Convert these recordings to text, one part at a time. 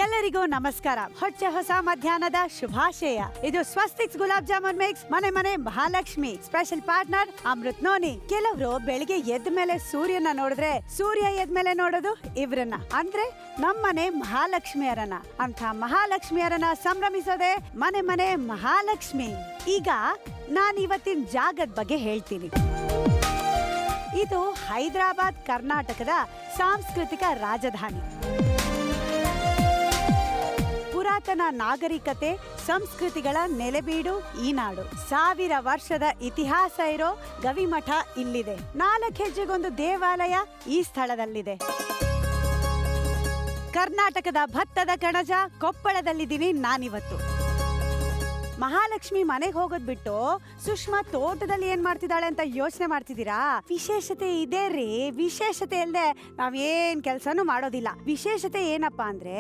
ಎಲ್ಲರಿಗೂ ನಮಸ್ಕಾರ. ಹೊಸ ಮಧ್ಯಾಹ್ನದ ಶುಭಾಶಯ. ಇದು ಸ್ವಸ್ತಿಕ್ಸ್ ಗುಲಾಬ್ ಜಾಮೂನ್ ಮಿಕ್ಸ್ ಮನೆ ಮನೆ Mahalakshmi special partner Amrit noni. ಕೆಲವರು ಬೆಳಿಗ್ಗೆ ಎದ್ದ ಮೇಲೆ ಸೂರ್ಯನ ನೋಡಿದ್ರೆ ಸೂರ್ಯ ಎದ್ದ ಮೇಲೆ ನೋಡೋದು ಇವ್ರನ್ನ, ಅಂದ್ರೆ ನಮ್ಮನೆ ಮಹಾಲಕ್ಷ್ಮಿಯರನ್ನ. ಅಂತ ಮಹಾಲಕ್ಷ್ಮಿಯರನ್ನ ಸಂಭ್ರಮಿಸೋದೆ ಮನೆ ಮನೆ ಮಹಾಲಕ್ಷ್ಮಿ. ಈಗ ನಾನು ಇವತ್ತಿನ ಜಾಗದ ಬಗ್ಗೆ ಹೇಳ್ತೀನಿ. ಇದು ಹೈದರಾಬಾದ್ ಕರ್ನಾಟಕದ ಸಾಂಸ್ಕೃತಿಕ ರಾಜಧಾನಿ. ಪುರಾತನ ನಾಗರಿಕತೆ ಸಂಸ್ಕೃತಿಗಳ ನೆಲೆಬೀಡು ಈ ನಾಡು. 1000 ವರ್ಷದ ಇತಿಹಾಸ ಇರೋ ಗವಿಮಠ ಇಲ್ಲಿದೆ. 4 ಹೆಜ್ಜೆಗೊಂದು ದೇವಾಲಯ ಈ ಸ್ಥಳದಲ್ಲಿದೆ. ಕರ್ನಾಟಕದ ಭತ್ತದ ಕಣಜ ಕೊಪ್ಪಳದಲ್ಲಿದ್ದೀನಿ ನಾನಿವತ್ತು. ಮಹಾಲಕ್ಷ್ಮಿ ಮನೆಗೆ ಹೋಗೋದ್ ಬಿಟ್ಟು ಸುಷ್ಮಾ ತೋಟದಲ್ಲಿ ಏನ್ ಮಾಡ್ತಿದ್ದಾಳೆ ಅಂತ ಯೋಚನೆ ಮಾಡ್ತಿದ್ದೀರಾ? ವಿಶೇಷತೆ ಇದೆ ರೀ. ವಿಶೇಷತೆ ಇಲ್ಲದೆ ನಾವೇನ್ ಕೆಲ್ಸನೂ ಮಾಡೋದಿಲ್ಲ. ವಿಶೇಷತೆ ಏನಪ್ಪಾ ಅಂದ್ರೆ,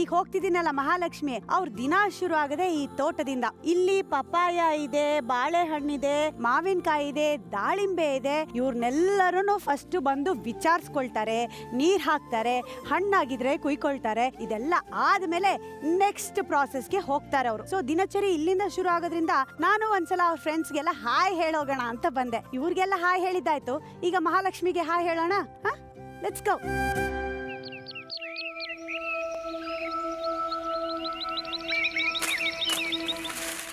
ಈಗ ಹೋಗ್ತಿದ್ದೀನಲ್ಲ ಮಹಾಲಕ್ಷ್ಮಿ ಅವ್ರ ದಿನ ಶುರು ಆಗದೆ ಈ ತೋಟದಿಂದ. ಇಲ್ಲಿ ಪಪ್ಪಾಯ ಇದೆ, ಬಾಳೆಹಣ್ಣಿದೆ, ಮಾವಿನಕಾಯಿ ಇದೆ, ದಾಳಿಂಬೆ ಇದೆ. ಇವ್ರನ್ನೆಲ್ಲರೂ ಫಸ್ಟ್ ಬಂದು ವಿಚಾರಿಸ್ಕೊಳ್ತಾರೆ, ನೀರ್ ಹಾಕ್ತಾರೆ, ಹಣ್ಣಾಗಿದ್ರೆ ಕುಯ್ಕೊಳ್ತಾರೆ. ಇದೆಲ್ಲ ಆದ್ಮೇಲೆ ನೆಕ್ಸ್ಟ್ ಪ್ರಾಸೆಸ್ಗೆ ಹೋಗ್ತಾರೆ ಅವರು. ಸೊ ದಿನಚರಿ ಇಲ್ಲಿಂದ ಶುರು ಆಗೋದ್ರಿಂದ ನಾನು ಒಂದ್ಸಲ ಅವ್ರ ಫ್ರೆಂಡ್ಸ್ಗೆಲ್ಲ ಹಾಯ್ ಹೇಳೋಗೋಣ ಅಂತ ಬಂದೆ. ಇವ್ರಿಗೆಲ್ಲ ಹಾಯ್ ಹೇಳಿದ್ದಾಯ್ತು, ಈಗ ಮಹಾಲಕ್ಷ್ಮಿಗೆ ಹಾಯ್ ಹೇಳೋಣ. Let's go.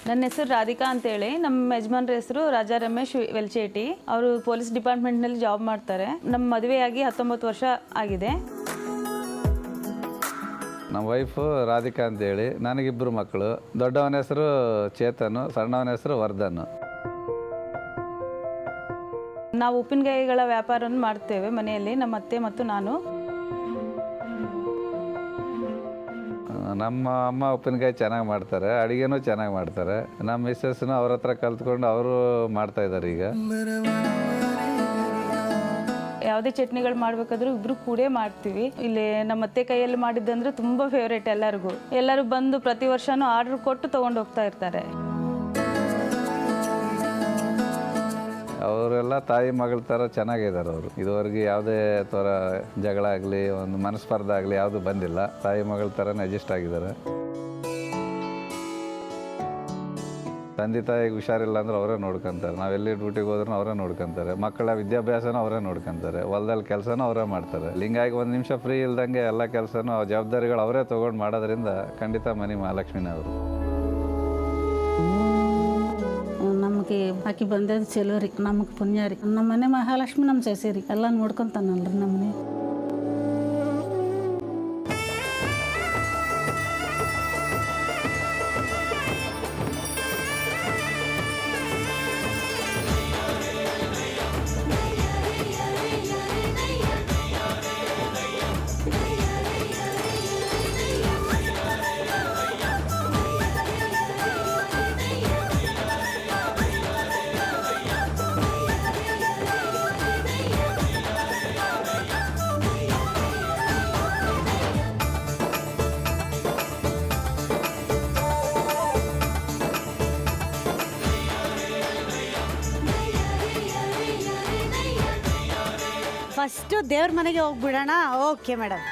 ನನ್ನ ಹೆಸರು ರಾಧಿಕಾ ಅಂತೇಳಿ. ನಮ್ಮ ಯಜಮಾನ್ರ ಹೆಸರು ರಾಜಾ ರಮೇಶ್ ವೆಲ್ಚೇಟಿ. ಅವರು ಪೊಲೀಸ್ ಡಿಪಾರ್ಟ್ಮೆಂಟ್ನಲ್ಲಿ ಜಾಬ್ ಮಾಡ್ತಾರೆ. ನಮ್ಮ ಮದುವೆಯಾಗಿ 19 ವರ್ಷ ಆಗಿದೆ. ನಮ್ಮ ವೈಫು ರಾಧಿಕಾ ಅಂತೇಳಿ. ನನಗಿಬ್ಬರು ಮಕ್ಕಳು. ದೊಡ್ಡವನ ಹೆಸರು ಚೇತನ್, ಸಣ್ಣವನ ಹೆಸರು ವರ್ಧನ್. ನಾವು ಉಪ್ಪಿನಕಾಯಿಗಳ ವ್ಯಾಪಾರವನ್ನು ಮಾಡ್ತೇವೆ ಮನೆಯಲ್ಲಿ, ನಮ್ಮ ಅತ್ತೆ ಮತ್ತು ನಾನು. ನಮ್ಮ ಅಮ್ಮ ಉಪ್ಪಿನಕಾಯಿ ಚೆನ್ನಾಗಿ ಮಾಡ್ತಾರೆ, ಅಡುಗೆನೂ ಚೆನ್ನಾಗಿ ಮಾಡ್ತಾರೆ. ನಮ್ಮ ಮಿಸ್ಸಸ್ನು ಅವ್ರ ಹತ್ರ ಕಲ್ತ್ಕೊಂಡು ಅವರು ಮಾಡ್ತಾ ಇದ್ದಾರೆ. ಈಗ ಯಾವುದೇ ಚಟ್ನಿಗಳು ಮಾಡ್ಬೇಕಾದ್ರೂ ಇಬ್ರು ಕೂಡೇ ಮಾಡ್ತೀವಿ. ಇಲ್ಲಿ ನಮ್ಮ ಅತ್ತೆ ಕೈಯಲ್ಲಿ ಮಾಡಿದ್ದಂದ್ರೆ ತುಂಬ ಫೇವ್ರೇಟ್ ಎಲ್ಲರಿಗೂ. ಎಲ್ಲರೂ ಬಂದು ಪ್ರತಿ ವರ್ಷನೂ ಆರ್ಡರ್ ಕೊಟ್ಟು ತೊಗೊಂಡು ಹೋಗ್ತಾ ಇರ್ತಾರೆ. ಅವರೆಲ್ಲ ತಾಯಿ ಮಗಳ ಥರ ಚೆನ್ನಾಗಿದ್ದಾರೆ ಅವರು. ಇದುವರೆಗೆ ಯಾವುದೇ ಥರ ಜಗಳ ಆಗಲಿ, ಒಂದು ಮನಸ್ಪರ್ಧೆ ಆಗಲಿ ಯಾವುದು ಬಂದಿಲ್ಲ. ತಾಯಿ ಮಗಳ ಥರನೇ ಅಡ್ಜಸ್ಟ್ ಆಗಿದ್ದಾರೆ. ತಂದೆ ತಾಯಿಗೆ ಹುಷಾರಿಲ್ಲ ಅಂದ್ರೆ ಅವರೇ ನೋಡ್ಕೊಂತಾರೆ. ನಾವೆಲ್ಲಿ ಡ್ಯೂಟಿಗೆ ಹೋದ್ರೂ ಅವರೇ ನೋಡ್ಕೊಂತಾರೆ. ಮಕ್ಕಳ ವಿದ್ಯಾಭ್ಯಾಸನೂ ಅವರೇ ನೋಡ್ಕೊಂತಾರೆ. ಹೊಲದಲ್ಲಿ ಕೆಲಸನೂ ಅವರೇ ಮಾಡ್ತಾರೆ. ಹಿಂಗಾಗಿ 1 ನಿಮಿಷ ಫ್ರೀ ಇಲ್ದಂಗೆ ಎಲ್ಲ ಕೆಲಸನೂ ಜವಾಬ್ದಾರಿಗಳು ಅವರೇ ತೊಗೊಂಡು ಮಾಡೋದ್ರಿಂದ ಖಂಡಿತ ಮನೆ ಮಹಾಲಕ್ಷ್ಮಿನೇ ಅವರು. ನಮಗೆ ಆಕಿ ಬಂದದ್ದು ಚಲೋ ರೀ, ನಮಗೆ ಪುಣ್ಯ ರೀ. ನಮ್ಮ ಮನೆ ಮಹಾಲಕ್ಷ್ಮಿ ನಮ್ಮ ಸೊಸೆ ರೀ, ಎಲ್ಲ ನೋಡ್ಕೊಂತಾನಲ್ರಿ ನಮ್ಮನೆ. ಫಸ್ಟ್ ದೇವ್ರ ಮನೆಗೆ ಹೋಗ್ಬಿಡೋಣ. Okay madam.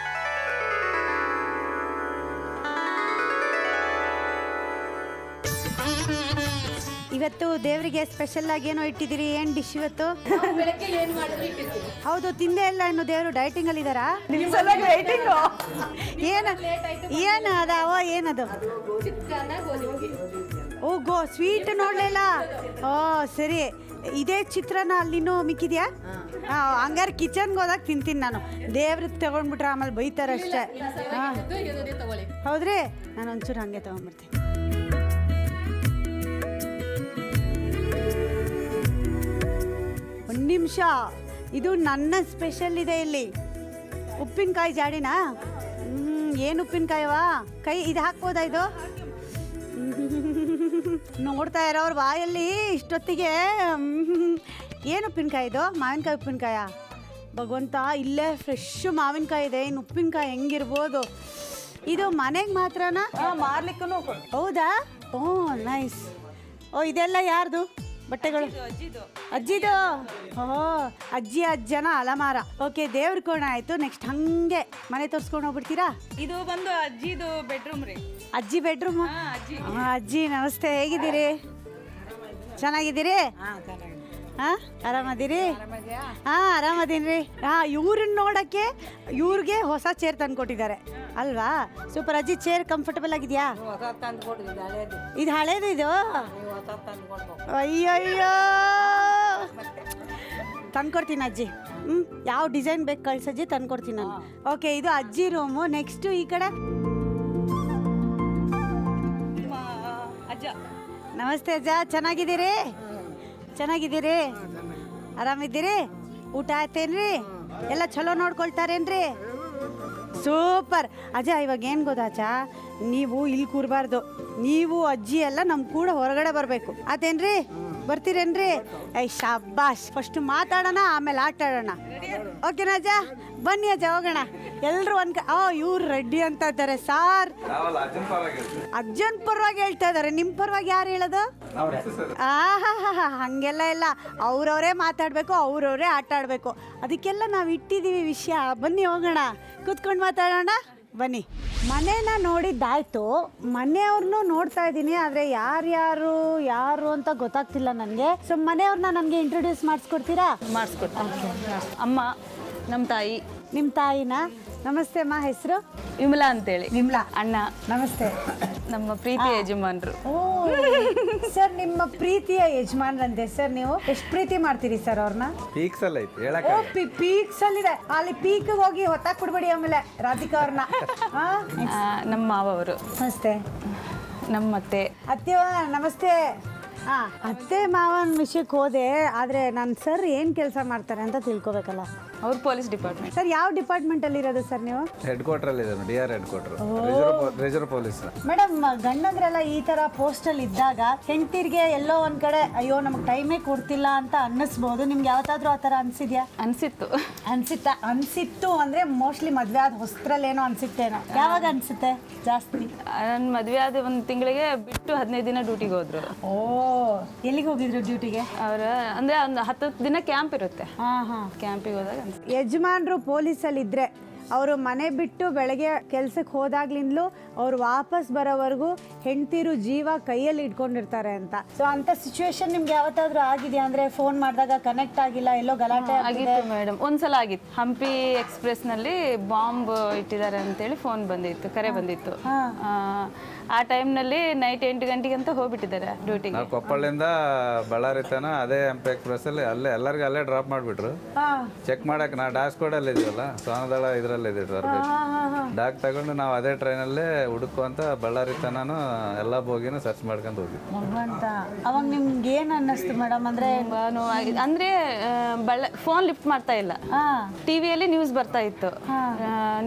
ಇವತ್ತು ದೇವರಿಗೆ ಸ್ಪೆಷಲ್ ಆಗಿ ಏನೋ ಇಟ್ಟಿದ್ದೀರಿ. ಏನ್ ಡಿಶ್ ಇವತ್ತು? ಹೌದು, ತಿಂದೇ ಇಲ್ಲ ಇನ್ನು. ದೇವರು ಡೈಟಿಂಗ್ ಅಲ್ಲಿ ಇದಾರಾ? ಏನ ಅದಾವ? ಏನದು? ಓ ಗೋ ಸ್ವೀಟ್ ನೋಡ್ಲಿಲ್ಲ. ಓ ಸರಿ, ಇದೇ ಚಿತ್ರಾನ್ನ ಅಲ್ಲಿನೂ ಮಿಕ್ಕಿದ್ಯಾ? ಹಂಗಾರೆ ಕಿಚನ್ಗೆ ಹೋದಾಗ ತಿಂತೀನಿ ನಾನು. ದೇವ್ರಿಗೆ ತಗೊಂಡ್ಬಿಟ್ರೆ ಆಮೇಲೆ ಬೈತಾರೆ ಅಷ್ಟೇ. ಹೌದ್ರಿ, ನಾನು ಒಂಚೂರು ಹಂಗೆ ತಗೊಂಡ್ಬಿಡ್ತೀನಿ. ಒಂದು ನಿಮಿಷ, ಇದು ನನ್ನ ಸ್ಪೆಷಲ್ ಇದೆ ಇಲ್ಲಿ. ಉಪ್ಪಿನಕಾಯಿ ಜಾಡಿನಾ? ಏನು ಉಪ್ಪಿನಕಾಯವಾ? ಕೈ ಇದು ಹಾಕ್ಬೋದಾ? ಇದು ನೋಡ್ತಾ ಇರೋರು ಬಾಯಲ್ಲಿ ಇಷ್ಟೊತ್ತಿಗೆ ಏನು ಉಪ್ಪಿನಕಾಯಿ ಇದು? ಮಾವಿನಕಾಯಿ ಉಪ್ಪಿನಕಾಯ? ಭಗವಂತ, ಇಲ್ಲೇ ಫ್ರೆಶ್ ಮಾವಿನಕಾಯಿ ಇದೆ. ಇನ್ನು ಉಪ್ಪಿನಕಾಯಿ ಹೆಂಗಿರ್ಬೋದು? ಇದು ಮನೆಗೆ ಮಾತ್ರನಾ? ಮಾರ್ಲಿಕ್ಕೂ. ಹೌದಾ? ಓ ನೈಸ್. ಓ ಇದೆಲ್ಲ ಯಾರ್ದು? ಬಟ್ಟೆಗಳು ಅಜ್ಜಿದು ಓಹೋ ಅಜ್ಜಿ ಅಜ್ಜನ ಅಲಮಾರ. ಓಕೆ, ದೇವ್ರ ಕೋಣ ಆಯ್ತು. ನೆಕ್ಸ್ಟ್ ಹಂಗೆ ಮನೆ ತೋರಿಸ್ಕೊಂಡು ಹೋಗ್ಬಿಡ್ತೀರಾ? ಇದು ಬಂದು ಅಜ್ಜಿದು ಬೆಡ್ರೂಮ್ ರೀ. ಅಜ್ಜಿ ಬೆಡ್ರೂಮ್. ಅಜ್ಜಿ ನಮಸ್ತೆ, ಹೇಗಿದ್ದೀರಿ? ಚೆನ್ನಾಗಿದ್ದೀರಿ? ಹಾ, ಆರಾಮದಿರಿ? ಹಾ, ಆರಾಮದೀನಿ ರೀ. ಇವ್ರನ್ನ ನೋಡಕ್ಕೆ ಇವ್ರಿಗೆ ಹೊಸ ಚೇರ್ ತಂದು ಕೊಟ್ಟಿದ್ದಾರೆ ಅಲ್ವಾ? ಸೂಪರ್. ಅಜ್ಜಿ ಚೇರ್ ಕಂಫರ್ಟಬಲ್ ಆಗಿದೆಯಾ? ಇದು ಹಳೇದು ಇದು. ಅಯ್ಯಯ್ಯೋ, ತಂದ್ಕೊಡ್ತೀನಿ ಅಜ್ಜಿ. ಯಾವ ಡಿಸೈನ್ ಬೇಕು ಕಳ್ಸಜ್ಜಿ, ತಂದ್ಕೊಡ್ತೀನಿ ನಾನು. ಓಕೆ, ಇದು ಅಜ್ಜಿ ರೂಮು. ನೆಕ್ಸ್ಟ್ ಈ ಕಡೆ ಅಜ್ಜ. ನಮಸ್ತೆ ಅಜ್ಜ, ಚೆನ್ನಾಗಿದ್ದೀರಿ? ಚೆನ್ನಾಗಿದ್ದೀರಿ? ಆರಾಮಿದ್ದೀರಿ? ಊಟ ಆಯ್ತೇನ್ರಿ? ಎಲ್ಲ ಚಲೋ ನೋಡ್ಕೊಳ್ತಾರೇನ್ರಿ? ಸೂಪರ್. ಅಜ್ಜ, ಇವಾಗ ಏನು ಗೊತ್ತಾಚ, ನೀವು ಇಲ್ಲಿ ಕೂರಬಾರ್ದು. ನೀವು ಅಜ್ಜಿ ಎಲ್ಲ ನಮ್ಮ ಕೂಡ ಹೊರಗಡೆ ಬರಬೇಕು. ಆತೇನ್ರಿ? ಬರ್ತೀರೇನ್ರಿ? ಶಾಬಾಷ್. ಫಸ್ಟ್ ಮಾತಾಡೋಣ, ಆಮೇಲೆ ಆಟ ಆಡೋಣ. ಓಕೆನಾ ಅಜ್ಜ? ಬನ್ನಿ ಅಜ್ಜ, ಹೋಗೋಣ. ಎಲ್ಲರೂ ಇವ್ರು ರೆಡ್ಡಿ ಅಂತ ಇದ್ದಾರೆ ಸಾರ್. ಅಜ್ಜನ್ ಪರವಾಗಿ ಹೇಳ್ತಾ ಇದ್ದಾರೆ, ನಿಮ್ಮ ಪರವಾಗಿ ಯಾರು ಹೇಳೋದು? ಹಂಗೆಲ್ಲ ಇಲ್ಲ, ಅವ್ರವರೇ ಮಾತಾಡಬೇಕು, ಅವ್ರವರೇ ಆಟ ಆಡಬೇಕು. ಅದಕ್ಕೆಲ್ಲ ನಾವು ಇಟ್ಟಿದ್ದೀವಿ ವಿಷಯ. ಬನ್ನಿ ಹೋಗೋಣ, ಕೂತ್ಕೊಂಡು ಮಾತಾಡೋಣ. ಬನ್ನಿ. ಮನೇನ ನೋಡಿದ್ದಾಯ್ತು, ಮನೆಯವ್ರನ್ನೂ ನೋಡ್ತಾ ಇದ್ದೀನಿ. ಆದರೆ ಯಾರು ಅಂತ ಗೊತ್ತಾಗ್ತಿಲ್ಲ ನನಗೆ. ಸೊ ಮನೆಯವ್ರನ್ನ ನನಗೆ ಇಂಟ್ರೊಡ್ಯೂಸ್ ಮಾಡಿಸ್ಕೊಡ್ತೀರಾ? ಮಾಡಿಸ್ಕೊಡ್ತೀನಿ. ಅಮ್ಮ ನಮ್ಮ ತಾಯಿ. ನಿಮ್ಮ ತಾಯಿನ? ನಮಸ್ತೆ ಅಮ್ಮ. ಹೆಸರು? ವಿಮಲಾ ಅಂತೇಳಿ. ವಿಮಲಾ. ಅಣ್ಣ ನಮಸ್ತೆ. ನಮ್ಮ ಪ್ರೀತಿ ಯಜಮಾನ್ರು. ಓ ಸರ್, ನಿಮ್ಮ ಪ್ರೀತಿಯ ಯಜಮಾನ್ರಂತೆ ಸರ್. ನೀವು ಎಷ್ಟು ಪ್ರೀತಿ ಮಾಡ್ತೀರಿ ಸರ್ ಅವ್ರನ್ನ? ಪೀಕ್ಸ್ ಅಲ್ಲಿ ಐತಿ ಹೇಳಕ್. ಓ ಪೀಕ್ಸ್ ಅಲ್ಲಿದೆ, ಅಲ್ಲಿ ಪೀಕ್ ಹೋಗಿ ಹೊತ್ತಾಕ್ ಬಿಡ್ಬೇಡಿ ಆಮೇಲೆ ರಾಧಿಕಾ ಅವ್ರನ್ನ. ನಮ್ಮ ಮಾವ ಅವರು. ನಮಸ್ತೆ. ನಮ್ಮ ಅತ್ತೆ. ಅತ್ತೆವ ನಮಸ್ತೆ. ಅತ್ತೆ ಮಾವನ ವಿಷಯಕ್ಕೆ ಹೋದೆ, ಆದರೆ ನನ್ನ ಸರ್ ಏನು ಕೆಲಸ ಮಾಡ್ತಾರೆ ಅಂತ ತಿಳ್ಕೊಬೇಕಲ್ಲ. ಅವ್ರು ಪೊಲೀಸ್ ಡಿಪಾರ್ಟ್ಮೆಂಟ್. ಸರ್, ಯಾವ ಡಿಪಾರ್ಟ್ಮೆಂಟಲ್ಲಿ ಇರೋದು ಸರ್ ನೀವು? ಹೆಡ್ ಕ್ವಾರ್ಟರ್ ಅಲ್ಲಿ ಇದೆ, DR head quarter, reserve police. Madam, ಗಂಡಂದ್ರೆಲ್ಲ ಈ ಥರ ಪೋಸ್ಟಲ್ಲಿ ಇದ್ದಾಗ ಹೆಂಡತಿರ್ಗೆ ಎಲ್ಲೋ ಒಂದು ಕಡೆ ಅಯ್ಯೋ ನಮಗೆ ಟೈಮೇ ಕೊಡ್ತಿಲ್ಲ ಅಂತ ಅನ್ನಿಸ್ಬೋದು. ನಿಮ್ಗೆ ಯಾವತ್ತಾದ್ರೂ ಆ ಥರ ಅನಿಸಿದ್ಯಾ? ಅನಿಸಿತ್ತು ಅಂದರೆ ಮೋಸ್ಟ್ಲಿ ಮದುವೆ ಆದ ಹೊಸದ್ರಲ್ಲೇನೋ ಅನಿಸುತ್ತೇನೋ. ಯಾವಾಗ ಅನಿಸುತ್ತೆ ಜಾಸ್ತಿ? ನನ್ನ ಮದುವೆ ಆದ ಒಂದು ತಿಂಗಳಿಗೆ ಬಿಟ್ಟು 15 ದಿನ ಡ್ಯೂಟಿಗೆ ಹೋದ್ರು. ಓ, ಎಲ್ಲಿಗೆ ಹೋಗಿದ್ರು ಡ್ಯೂಟಿಗೆ? ಅವರ ಅಂದರೆ ಒಂದು 10 ದಿನ ಕ್ಯಾಂಪ್ ಇರುತ್ತೆ. ಕ್ಯಾಂಪಿಗೆ ಹೋದಾಗ ಯಜಮಾನ್ರು ಪೊಲೀಸಲ್ಲಿ ಇದ್ರೆ ಅವರು ಮನೆ ಬಿಟ್ಟು ಬೆಳಗ್ಗೆ ಕೆಲ್ಸಕ್ಕೆ ಹೋದಾಗ್ಲಿಂದಲೂ ಅವ್ರು ವಾಪಸ್ ಬರೋವರೆಗೂ ಹೆಂಡ್ತಿರು ಜೀವ ಕೈಯಲ್ಲಿ ಇಟ್ಕೊಂಡಿರ್ತಾರೆ ಅಂತ. ಸೊ ಅಂತ ಸಿಚುವೇಶನ್ ನಿಮ್ಗೆ ಯಾವತ್ತಾದ್ರೂ ಆಗಿದೆಯಾ? ಅಂದ್ರೆ ಫೋನ್ ಮಾಡಿದಾಗ ಕನೆಕ್ಟ್ ಆಗಿಲ್ಲ, ಎಲ್ಲೋ ಗಲಾಟೆ ಆಗಿತ್ತು ಮೇಡಮ್. ಒಂದ್ಸಲ ಆಗಿತ್ತು. ಹಂಪಿ ಎಕ್ಸ್ಪ್ರೆಸ್ನಲ್ಲಿ ಬಾಂಬ್ ಇಟ್ಟಿದ್ದಾರೆ ಅಂತೇಳಿ ಫೋನ್ ಬಂದಿತ್ತು, ಕರೆ ಬಂದಿತ್ತು. ಆ ಟೈಮ್ನಲ್ಲಿ ನೈಟ್ 8 ಗಂಟೆಗೆ ಅಂತ ಹೋಗ್ಬಿಟ್ಟಿದ್ದಾರೆ ಡ್ಯೂಟಿಗೆ. ನಾವು ಕೊಪ್ಪಳಿಂದ ಬಳ್ಳಾರಿ ತನ ಅದೇ ಹಂಪಿ ಎಕ್ಸ್ಪ್ರೆಸ್ ಅಲ್ಲಿ ಎಲ್ಲರಿಗೂ ಅಲ್ಲೇ ಡ್ರಾಪ್ ಮಾಡಿಬಿಟ್ರು. ಚೆಕ್ ಮಾಡಕ್ಕೆ ನಾವು ಡಾಸ್ಕೋಡಲ್ಲಿ ಇದೀವಲ್ಲ, ಸೋನದಳ ಇದರಲ್ಲಿ ಇದ್ದಿಟ್ಟು ಡಾಕ್ ತಗೊಂಡು ನಾವು ಅದೇ ಟ್ರೈನಲ್ಲೇ ಹುಡುಕುವಂತ ಬಳ್ಳಾರಿ ತನೂ ಎಲ್ಲ ಬೋಗಿನೂ ಸರ್ಚ್ ಮಾಡ್ಕೊಂಡು ಹೋಗಿದ್ವಿ. ಅವಾಗ ನಿಮ್ಗೆ ಏನು ಅನ್ನಿಸ್ತು ಮೇಡಮ್? ಅಂದ್ರೆ ಅಂದ್ರೆ ಫೋನ್ ಲಿಫ್ಟ್ ಮಾಡ್ತಾ ಇಲ್ಲ. ಟಿವಿಯಲ್ಲಿ ನ್ಯೂಸ್ ಬರ್ತಾ ಇತ್ತು,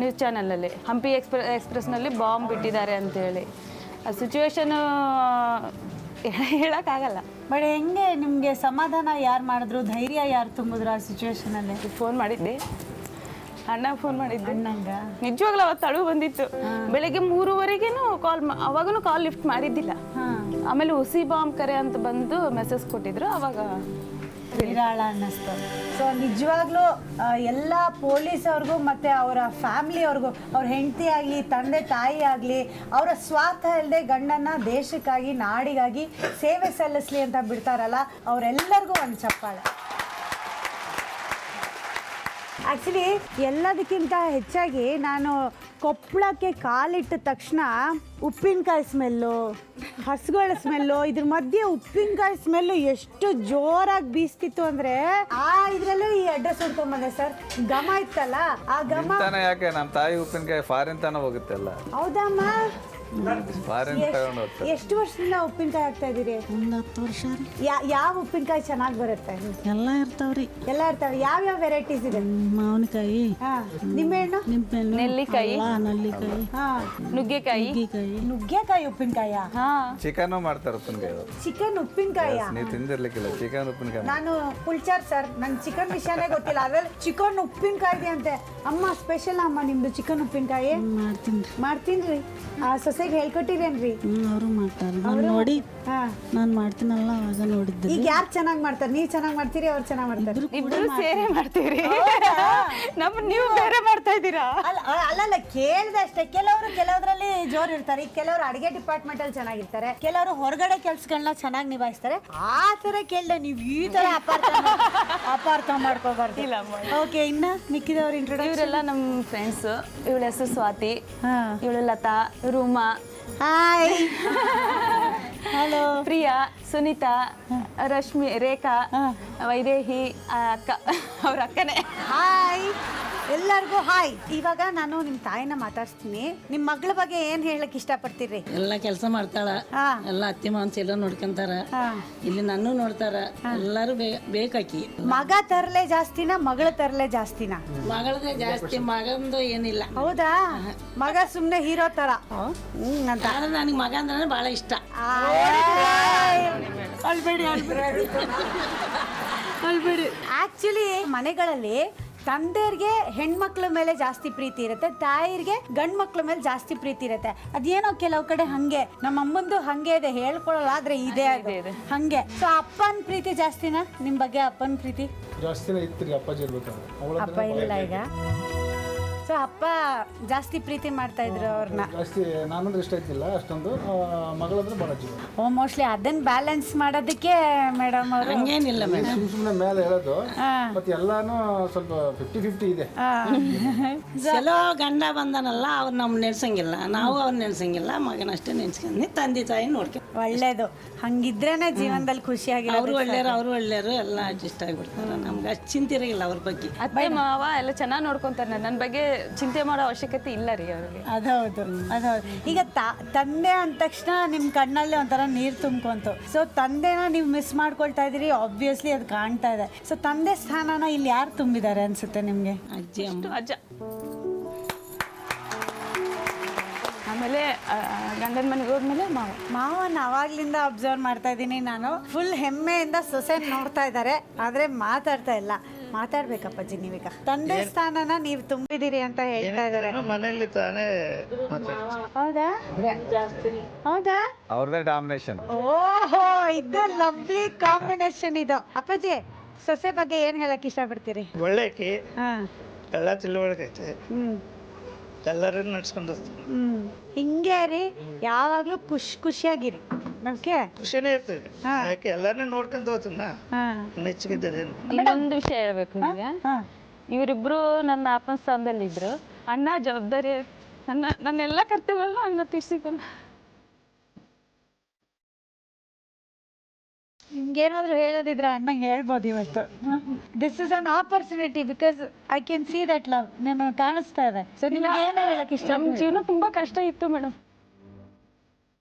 ನ್ಯೂಸ್ ಚಾನಲಲ್ಲಿ ಹಂಪಿ ಎಕ್ಸ್ಪ್ರೆಸ್ನಲ್ಲಿ ಬಾಂಬ್ ಇಟ್ಟಿದ್ದಾರೆ ಅಂತೇಳಿ. ಆ ಸಿಚುವೇಶನ್ ಹೇಳೋಕ್ಕಾಗಲ್ಲ. ಬಟ್ ಹೆಂಗೆ ನಿಮಗೆ ಸಮಾಧಾನ ಯಾರು ಮಾಡಿದ್ರು, ಧೈರ್ಯ ಯಾರು ತುಂಬಿದ್ರು ಆ ಸಿಚುವೇಶನಲ್ಲಿ? ಫೋನ್ ಮಾಡಿದ್ದೆ, ಅಣ್ಣ ಫೋನ್ ಮಾಡಿದ್ದೆ. ಅಣ್ಣಂಗ ನಿಜವಾಗ್ಲೂ ಅವತ್ತು ಅಳು ಬಂದಿತ್ತು. ಬೆಳಗ್ಗೆ 3:30ಗೇನು ಕಾಲ್, ಅವಾಗೂ ಕಾಲ್ ಲಿಫ್ಟ್ ಮಾಡಿದ್ದಿಲ್ಲ. ಆಮೇಲೆ ಹುಸಿ ಬಾಂಬ್ ಕರೆ ಅಂತ ಬಂದು ಮೆಸೇಜ್ ಕೊಟ್ಟಿದ್ರು, ಅವಾಗ ವಿರಾಳ ಅನ್ನಿಸ್ತು. ಸೊ ನಿಜವಾಗ್ಲೂ ಎಲ್ಲ ಪೊಲೀಸವ್ರಿಗೂ ಮತ್ತು ಅವರ ಫ್ಯಾಮ್ಲಿಯವ್ರಿಗೂ, ಅವ್ರ ಹೆಂಡತಿ ಆಗಲಿ ತಂದೆ ತಾಯಿ ಆಗಲಿ, ಅವರ ಸ್ವಾರ್ಥ ಇಲ್ಲದೆ ಗಂಡನ್ನ ದೇಶಕ್ಕಾಗಿ ನಾಡಿಗಾಗಿ ಸೇವೆ ಸಲ್ಲಿಸಲಿ ಅಂತ ಬಿಡ್ತಾರಲ್ಲ, ಅವರೆಲ್ಲರಿಗೂ ಒಂದು ಚಪ್ಪಾಳೆ. ಆ್ಯಕ್ಚುಲಿ ಎಲ್ಲದಕ್ಕಿಂತ ಹೆಚ್ಚಾಗಿ ನಾನು ಕೊಪ್ಪಳಕ್ಕೆ ಕಾಲಿಟ್ಟ ತಕ್ಷಣ ಉಪ್ಪಿನಕಾಯಿ ಸ್ಮೆಲ್ಲು, ಹಸುಗಳ ಸ್ಮೆಲ್ಲು, ಇದ್ರ ಮಧ್ಯೆ ಉಪ್ಪಿನಕಾಯಿ ಸ್ಮೆಲ್ಲು ಎಷ್ಟು ಜೋರಾಗಿ ಬೀಸ್ತಿತ್ತು ಅಂದರೆ ಇದರಲ್ಲೂ ಈ ಅಡ್ರೆಸ್ ಹುಡ್ಕೊಂಬಂದೆ ಸರ್. ಘಮ ಇತ್ತಲ್ಲ, ಆ ಘಮ ಯಾಕೆ ನಮ್ಮ ತಾಯಿ ಉಪ್ಪಿನಕಾಯಿ ಫಾರಿನ್ ತನ ಹೋಗುತ್ತೆ ಅಲ್ಲ. ಹೌದಮ್ಮ? ಫಾರಿನ್ ತಗೊಂಡು ಹೋಗ್ತಾರೆ. ಎಷ್ಟು ವರ್ಷದಿಂದ ಉಪ್ಪಿನಕಾಯಿ ಹಾಕ್ತಾ ಇದ್ದೀರಿ? ಒಂದು 10 ವರ್ಷ ರೀ. ಯಾವ ಉಪ್ಪಿನಕಾಯಿ ಚೆನ್ನಾಗಿ ಬರುತ್ತೆ? ಎಲ್ಲ ಇರ್ತಾವ್ರಿ. ಎಲ್ಲ ಇರ್ತಾವೆ. ಯಾವ್ಯಾವ ವೆರೈಟೀಸ್ ಇದೆ? ಮಾವಿನಕಾಯಿ, ನಿಂಬೆಹಣ್ಣು, ನೆಲ್ಲಿಕಾಯಿ, ನಲ್ಲಿಕಾಯಿ, ನುಗ್ಗೆಕಾಯಿ. ನುಗ್ಗೆಕಾಯಿ ಉಪ್ಪಿನಕಾಯಿ, ಚಿಕನ್ ಮಾಡ್ತಾರೆ ಉಪ್ಪಿನಕಾಯಿ. ಚಿಕನ್ ಉಪ್ಪಿನಕಾಯಿ ನೀವು ತಿಂದಿರ್ಲಿಕ್ಕಿಲ್ಲ ಚಿಕನ್ ಉಪ್ಪಿನಕಾಯಿ. ನಾನು ಪುಲ್ಚಾರ್ ಸರ್, ನಂಗೆ ಚಿಕನ್ ವಿಷಯನೇ ಗೊತ್ತಿಲ್ಲ, ಅದ್ರಲ್ಲಿ ಚಿಕನ್ ಉಪ್ಪಿನಕಾಯಿ ಅಂತೆ. ಅಮ್ಮ ಸ್ಪೆಷಲ್ ಅಮ್ಮ ನಿಮ್ದು ಚಿಕನ್ ಉಪ್ಪಿನಕಾಯಿ? ಮಾಡ್ತೀನಿ ಮಾಡ್ತೀನಿ ರೀ. ಸೊ ಸೊಸೆಗೆ ಹೇಳ್ಕೊಟ್ಟಿರೇನ್ರಿ? ಅವರು ಮಾಡ್ತಾರೆ, ನಾನು ನೋಡಿ ಹಾ, ನಾನು ಮಾಡ್ತೀನಲ್ಲ ಅವಾಗ ನೋಡಿದ್ದೆ. ಈಗ ಯಾರು ಚೆನ್ನಾಗಿ ಮಾಡ್ತಾರೆ? ನೀವ್ ಚೆನ್ನಾಗಿ ಮಾಡ್ತೀರಿ, ಅವ್ರು ಚೆನ್ನಾಗಿ ಮಾಡ್ತಾರೆ? ಇಬ್ರು ಸೇರಿ ಮಾಡ್ತೀವಿ. ನೀವು ಬೇರೆ ಮಾಡ್ತಾ ಇದ್ದೀರಾ? ಅಲ್ಲಲ್ಲ, ಕೇಳ್ದೆ ಅಷ್ಟೇ. ಕೆಲವರಲ್ಲಿ ಜೋರ್ ಇರ್ತಾರೆ, ಈಗ ಕೆಲವರು ಅಡಿಗೆ ಡಿಪಾರ್ಟ್ಮೆಂಟ್ ಅಲ್ಲಿ ಚೆನ್ನಾಗಿರ್ತಾರೆ, ಕೆಲವರು ಹೊರಗಡೆ ಕೆಲ್ಸಗಳನ್ನ ಚೆನ್ನಾಗಿ ನಿಭಾಯಿಸ್ತಾರೆ. ಆ ತರ ಕೇಳ್ದೆ, ನೀವು ಈ ತರ ಅಪಾರ್ಥ ಮಾಡ್ಕೋಬಾರ್ದು. ಓಕೆ, ಇನ್ನ ಮಿಕ್ಕಿದವ್ರು ಇಂಟ್ರೊಡಕ್ಷನ್. ಇವರೆಲ್ಲ ನಮ್ಮ ಫ್ರೆಂಡ್ಸ್. ಇವಳ ಹೆಸರು ಸ್ವಾತಿ, ಹಾ, ಇವಳು ಲತಾ, ರೂಮಾ, ಹಾಯ್, ಹಲೋ, ಪ್ರಿಯಾ, ಸುನೀತಾ, ರಶ್ಮಿ, ರೇಖಾ, ವೈದೇಹಿ, ಅಕ್ಕ, ಅವ್ರ ಅಕ್ಕನೇ. ಹಾಯ್ ಎಲ್ಲರಿಗೂ ಹಾಯ್. ಇವಾಗ ನಾನು ನಿಮ್ಮ ತಾಯಿನ ಮಾತಾಡ್ಸ್ತೀನಿ. ನಿಮ್ಮ ಮಗಳ ಬಗ್ಗೆ ಏನ್ ಹೇಳಕ್ ಇಷ್ಟಪಡ್ತೀರಿ? ಎಲ್ಲ ಕೆಲಸ ಮಾಡ್ತಾಳ, ಹಾ, ಎಲ್ಲ ಅತ್ತಿ ಮಾವನ್ಸ್ ಎಲ್ಲ ನೋಡ್ಕೊಂತಾರ, ಹಾ. ಇಲ್ಲಿ ನಾನು ನೋಡ್ತಾರ, ಎಲ್ಲರೂ ಬೇಕಾಕಿ. ಮಗ ತರಲೆ ಜಾಸ್ತಿನಾ, ಮಗಳ ತರಲೆ ಜಾಸ್ತಿನಾ? ಮಗಳದೇ ಜಾಸ್ತಿ, ಮಗಂದು ಏನಿಲ್ಲ. ಹೌದಾ? ಮಗ ಸುಮ್ನೆ ಹೀರೋ ತರ ಅಂತ. ಆದ್ರೆ ನನಗೆ ಮಗ ಅಂದ್ರೆ ಭಾಳ ಇಷ್ಟ. ಅಲ್ಬೇಡಿ. ಆಕ್ಚುಲಿ ಮನೆಗಳಲ್ಲಿ ತಂದೆಯರಿಗೆ ಹೆಣ್ಮಕ್ಳ ಮೇಲೆ ಜಾಸ್ತಿ ಪ್ರೀತಿ ಇರುತ್ತೆ, ತಾಯಿರಿಗೆ ಗಂಡ್ ಮಕ್ಳ ಮೇಲೆ ಜಾಸ್ತಿ ಪ್ರೀತಿ ಇರುತ್ತೆ. ಅದೇನೋ ಕೆಲವು ಕಡೆ ಹಂಗೆ, ನಮ್ಮ ಅಮ್ಮಂದು ಹಂಗೆ ಇದೆ, ಹೇಳ್ಕೊಳ್ಳಲ್ಲ, ಆದ್ರೆ ಇದೆ ಹಂಗೆ. ಸೊ ಅಪ್ಪನ ಪ್ರೀತಿ ಜಾಸ್ತಿನಾ? ನಿಮ್ ಬಗ್ಗೆ ಅಪ್ಪನ ಪ್ರೀತಿ ಜಾಸ್ತಿನೇ ಇತ್ತು. ಅಪ್ಪಾಜಿ ಇರ್ಬೇಕಾದ್ರೆ ಅಪ್ಪ ಇಲ್ಲ ಈಗ. ಸೊ ಅಪ್ಪ ಜಾಸ್ತಿ ಪ್ರೀತಿ ಮಾಡ್ತಾ ಇದ್ರು ಅವ್ರನ್ನ. ಜಾಸ್ತಿ ನಾನಂದ್ರೆ ಇಷ್ಟ ಇದ್ದಿಲ್ಲ ಅಷ್ಟೊಂದು, ಮಗಳಂದ್ರೆ ಭಾಳ ಜೀವ. ಮೋಸ್ಟ್ಲಿ ಅದನ್ನ ಬ್ಯಾಲೆನ್ಸ್ ಮಾಡೋದಕ್ಕೆ ಮೇಡಮ್ ಅವರು ಹಂಗೇನಿಲ್ಲ ಮೇಡಮ್, ಸುಮ್ಮನೆ ಮೇಲೆ ಹೇಳೋದು, ಮತ್ತೆ ಎಲ್ಲಾನು ಸ್ವಲ್ಪ 50-50 ಇದೆ. ಚಲೋ ಗಂಡ ಬಂದನಲ್ಲ, ಅವ್ರು ನಮ್ಗೆ ನೆನ್ಸಂಗಿಲ್ಲ, ನಾವು ಅವ್ರು ನೆನ್ಸಂಗಿಲ್ಲ, ಮಗನಷ್ಟೇ ನೆನ್ಸ್ಕೊಂಡು ತಂದೆ ತಾಯಿ ನೋಡ್ಕೊ. ಒಳ್ಳೇದು, ಹಂಗಿದ್ರೇನೆ ಜೀವನದಲ್ಲಿ ಖುಷಿಯಾಗಿರೋದು. ಅವರು ಒಳ್ಳೆಯರು, ಎಲ್ಲ ಅಡ್ಜಸ್ಟ್ ಆಗಿಬಿಡ್ತಾರೆ. ನಮ್ಗೆ ಅಷ್ಟು ಚಿಂತೆ ಇರಲಿಲ್ಲ ಅವ್ರ ಬಗ್ಗೆ. ಅತ್ತೆ ಮಾವ ಎಲ್ಲ ಚೆನ್ನಾಗಿ ನೋಡ್ಕೊಂತಾರೆ. ನನ್ನ ಬಗ್ಗೆ ಚಿಂತೆ ಮಾಡೋ ಅವಶ್ಯಕತೆ ಇಲ್ಲ ರೀ ಅವ್ರಿಗೆ. ಅದೌದು. ಈಗ ತಂದೆ ಅಂದ ತಕ್ಷಣ ನಿಮ್ ಕಣ್ಣಲ್ಲಿ ಒಂಥರ ನೀರು ತುಂಬ್ಕೊಂತು. ಸೊ ತಂದೆನ ನೀವು ಮಿಸ್ ಮಾಡ್ಕೊಳ್ತಾ ಇದೀರಿ, ಆಬ್ವಿಯಸ್ಲಿ ಅದು ಕಾಣ್ತಾ ಇದೆ. ಸೊ ತಂದೆ ಸ್ಥಾನನ ಇಲ್ಲಿ ಯಾರು ತುಂಬಿದ್ದಾರೆ ಅನ್ಸುತ್ತೆ ನಿಮ್ಗೆ? ಅಜ್ಜಿ, ಅಮ್ಮ, ಅಜ್ಜ. ಆಮೇಲೆ ಗಂಡನ ಮನೆಗೆ ಹೋದ್ಮೇಲೆ ಮಾವನ ಅವಾಗ್ಲಿಂದ ಅಬ್ಸರ್ವ್ ಮಾಡ್ತಾ ಇದ್ದೀನಿ ನಾನು. ಫುಲ್ ಹೆಮ್ಮೆಯಿಂದ ಸೊಸೆ ನೋಡ್ತಾ ಇದ್ದಾರೆ, ಆದ್ರೆ ಮಾತಾಡ್ತಾ ಇಲ್ಲ. ಮಾತಾಡ್ಬೇಕಪ್ಪಾಜಿ ನೀವೀಗ. ತಂದೆ ಸ್ಥಾನನ ನೀವು ತುಂಬಿದಿರಿ ಅಂತ ಹೇಳ್ತಾ ಇದಾರೆ. ಮನೆಯಲ್ಲಿ ತಾನೇ ಹೌದಾ? ಹೌದಾ? ಅವ್ರದೇ ಡಾಮಿನೇಷನ್. ಓಹೋ, ಇದು ಲವ್ಲಿ ಕಾಂಬಿನೇಷನ್ ಇದು. ಅಪ್ಪಾಜಿ, ಸೊಸೆ ಬಗ್ಗೆ ಏನ್ ಹೇಳಕ್ ಇಷ್ಟಪಡ್ತೀರಿ? ಒಳ್ಳೆಕಿ, ಹಾ, ಎಲ್ಲ ತಿಳುವಳಿಕೆ ಐತೆ, ಹ್ಮ್, ಎಲ್ಲರೂ ನಡ್ಸ್ಕೊಂಡು ಹಿಂಗೆ ರೀ, ಯಾವಾಗ್ಲೂ ಖುಷಿಯಾಗಿರಿ. ಓಕೆ, ಖುಷಿನೇ ಇರ್ತದೆ. ಯಾಕೆ ಎಲ್ಲಾರನ್ನೂ ನೋಡ್ಕೊಂಡು ಹೋಗ್ತೀನ, ಮೆಚ್ಚುಗಿದ್ದಾರೆ. ಇನ್ನೊಂದು ವಿಷಯ ಹೇಳ್ಬೇಕು ನಿಮಗೆ. ಇವರಿಬ್ರು ನನ್ನ ಅಪ್ಪನ ಸ್ಥಾನದಲ್ಲಿ ಇದ್ರು. ಅಣ್ಣ ಜವಾಬ್ದಾರಿ ನನ್ನೆಲ್ಲ ಕರ್ತವ್ಯವನ್ನು ಅಣ್ಣ ತೀರ್ಸಿಕೊಂಡು. ನಿಮ್ಗೇನಾದ್ರೂ ಹೇಳೋದಿದ್ರೆ ಅಣ್ಣಂಗೆ ಹೇಳ್ಬೋದು ಇವತ್ತು. This is an opportunity because I can see that love ನಿಮಗೆ ಕಾಣಿಸ್ತಾ ಇದೆ. ಸೊ ನಿಮ್ಗೆ ಏನೋ ಹೇಳಕ್ ಇಷ್ಟ? ನಮ್ಮ ಜೀವನ ತುಂಬಾ ಕಷ್ಟ ಇತ್ತು ಮೇಡಮ್,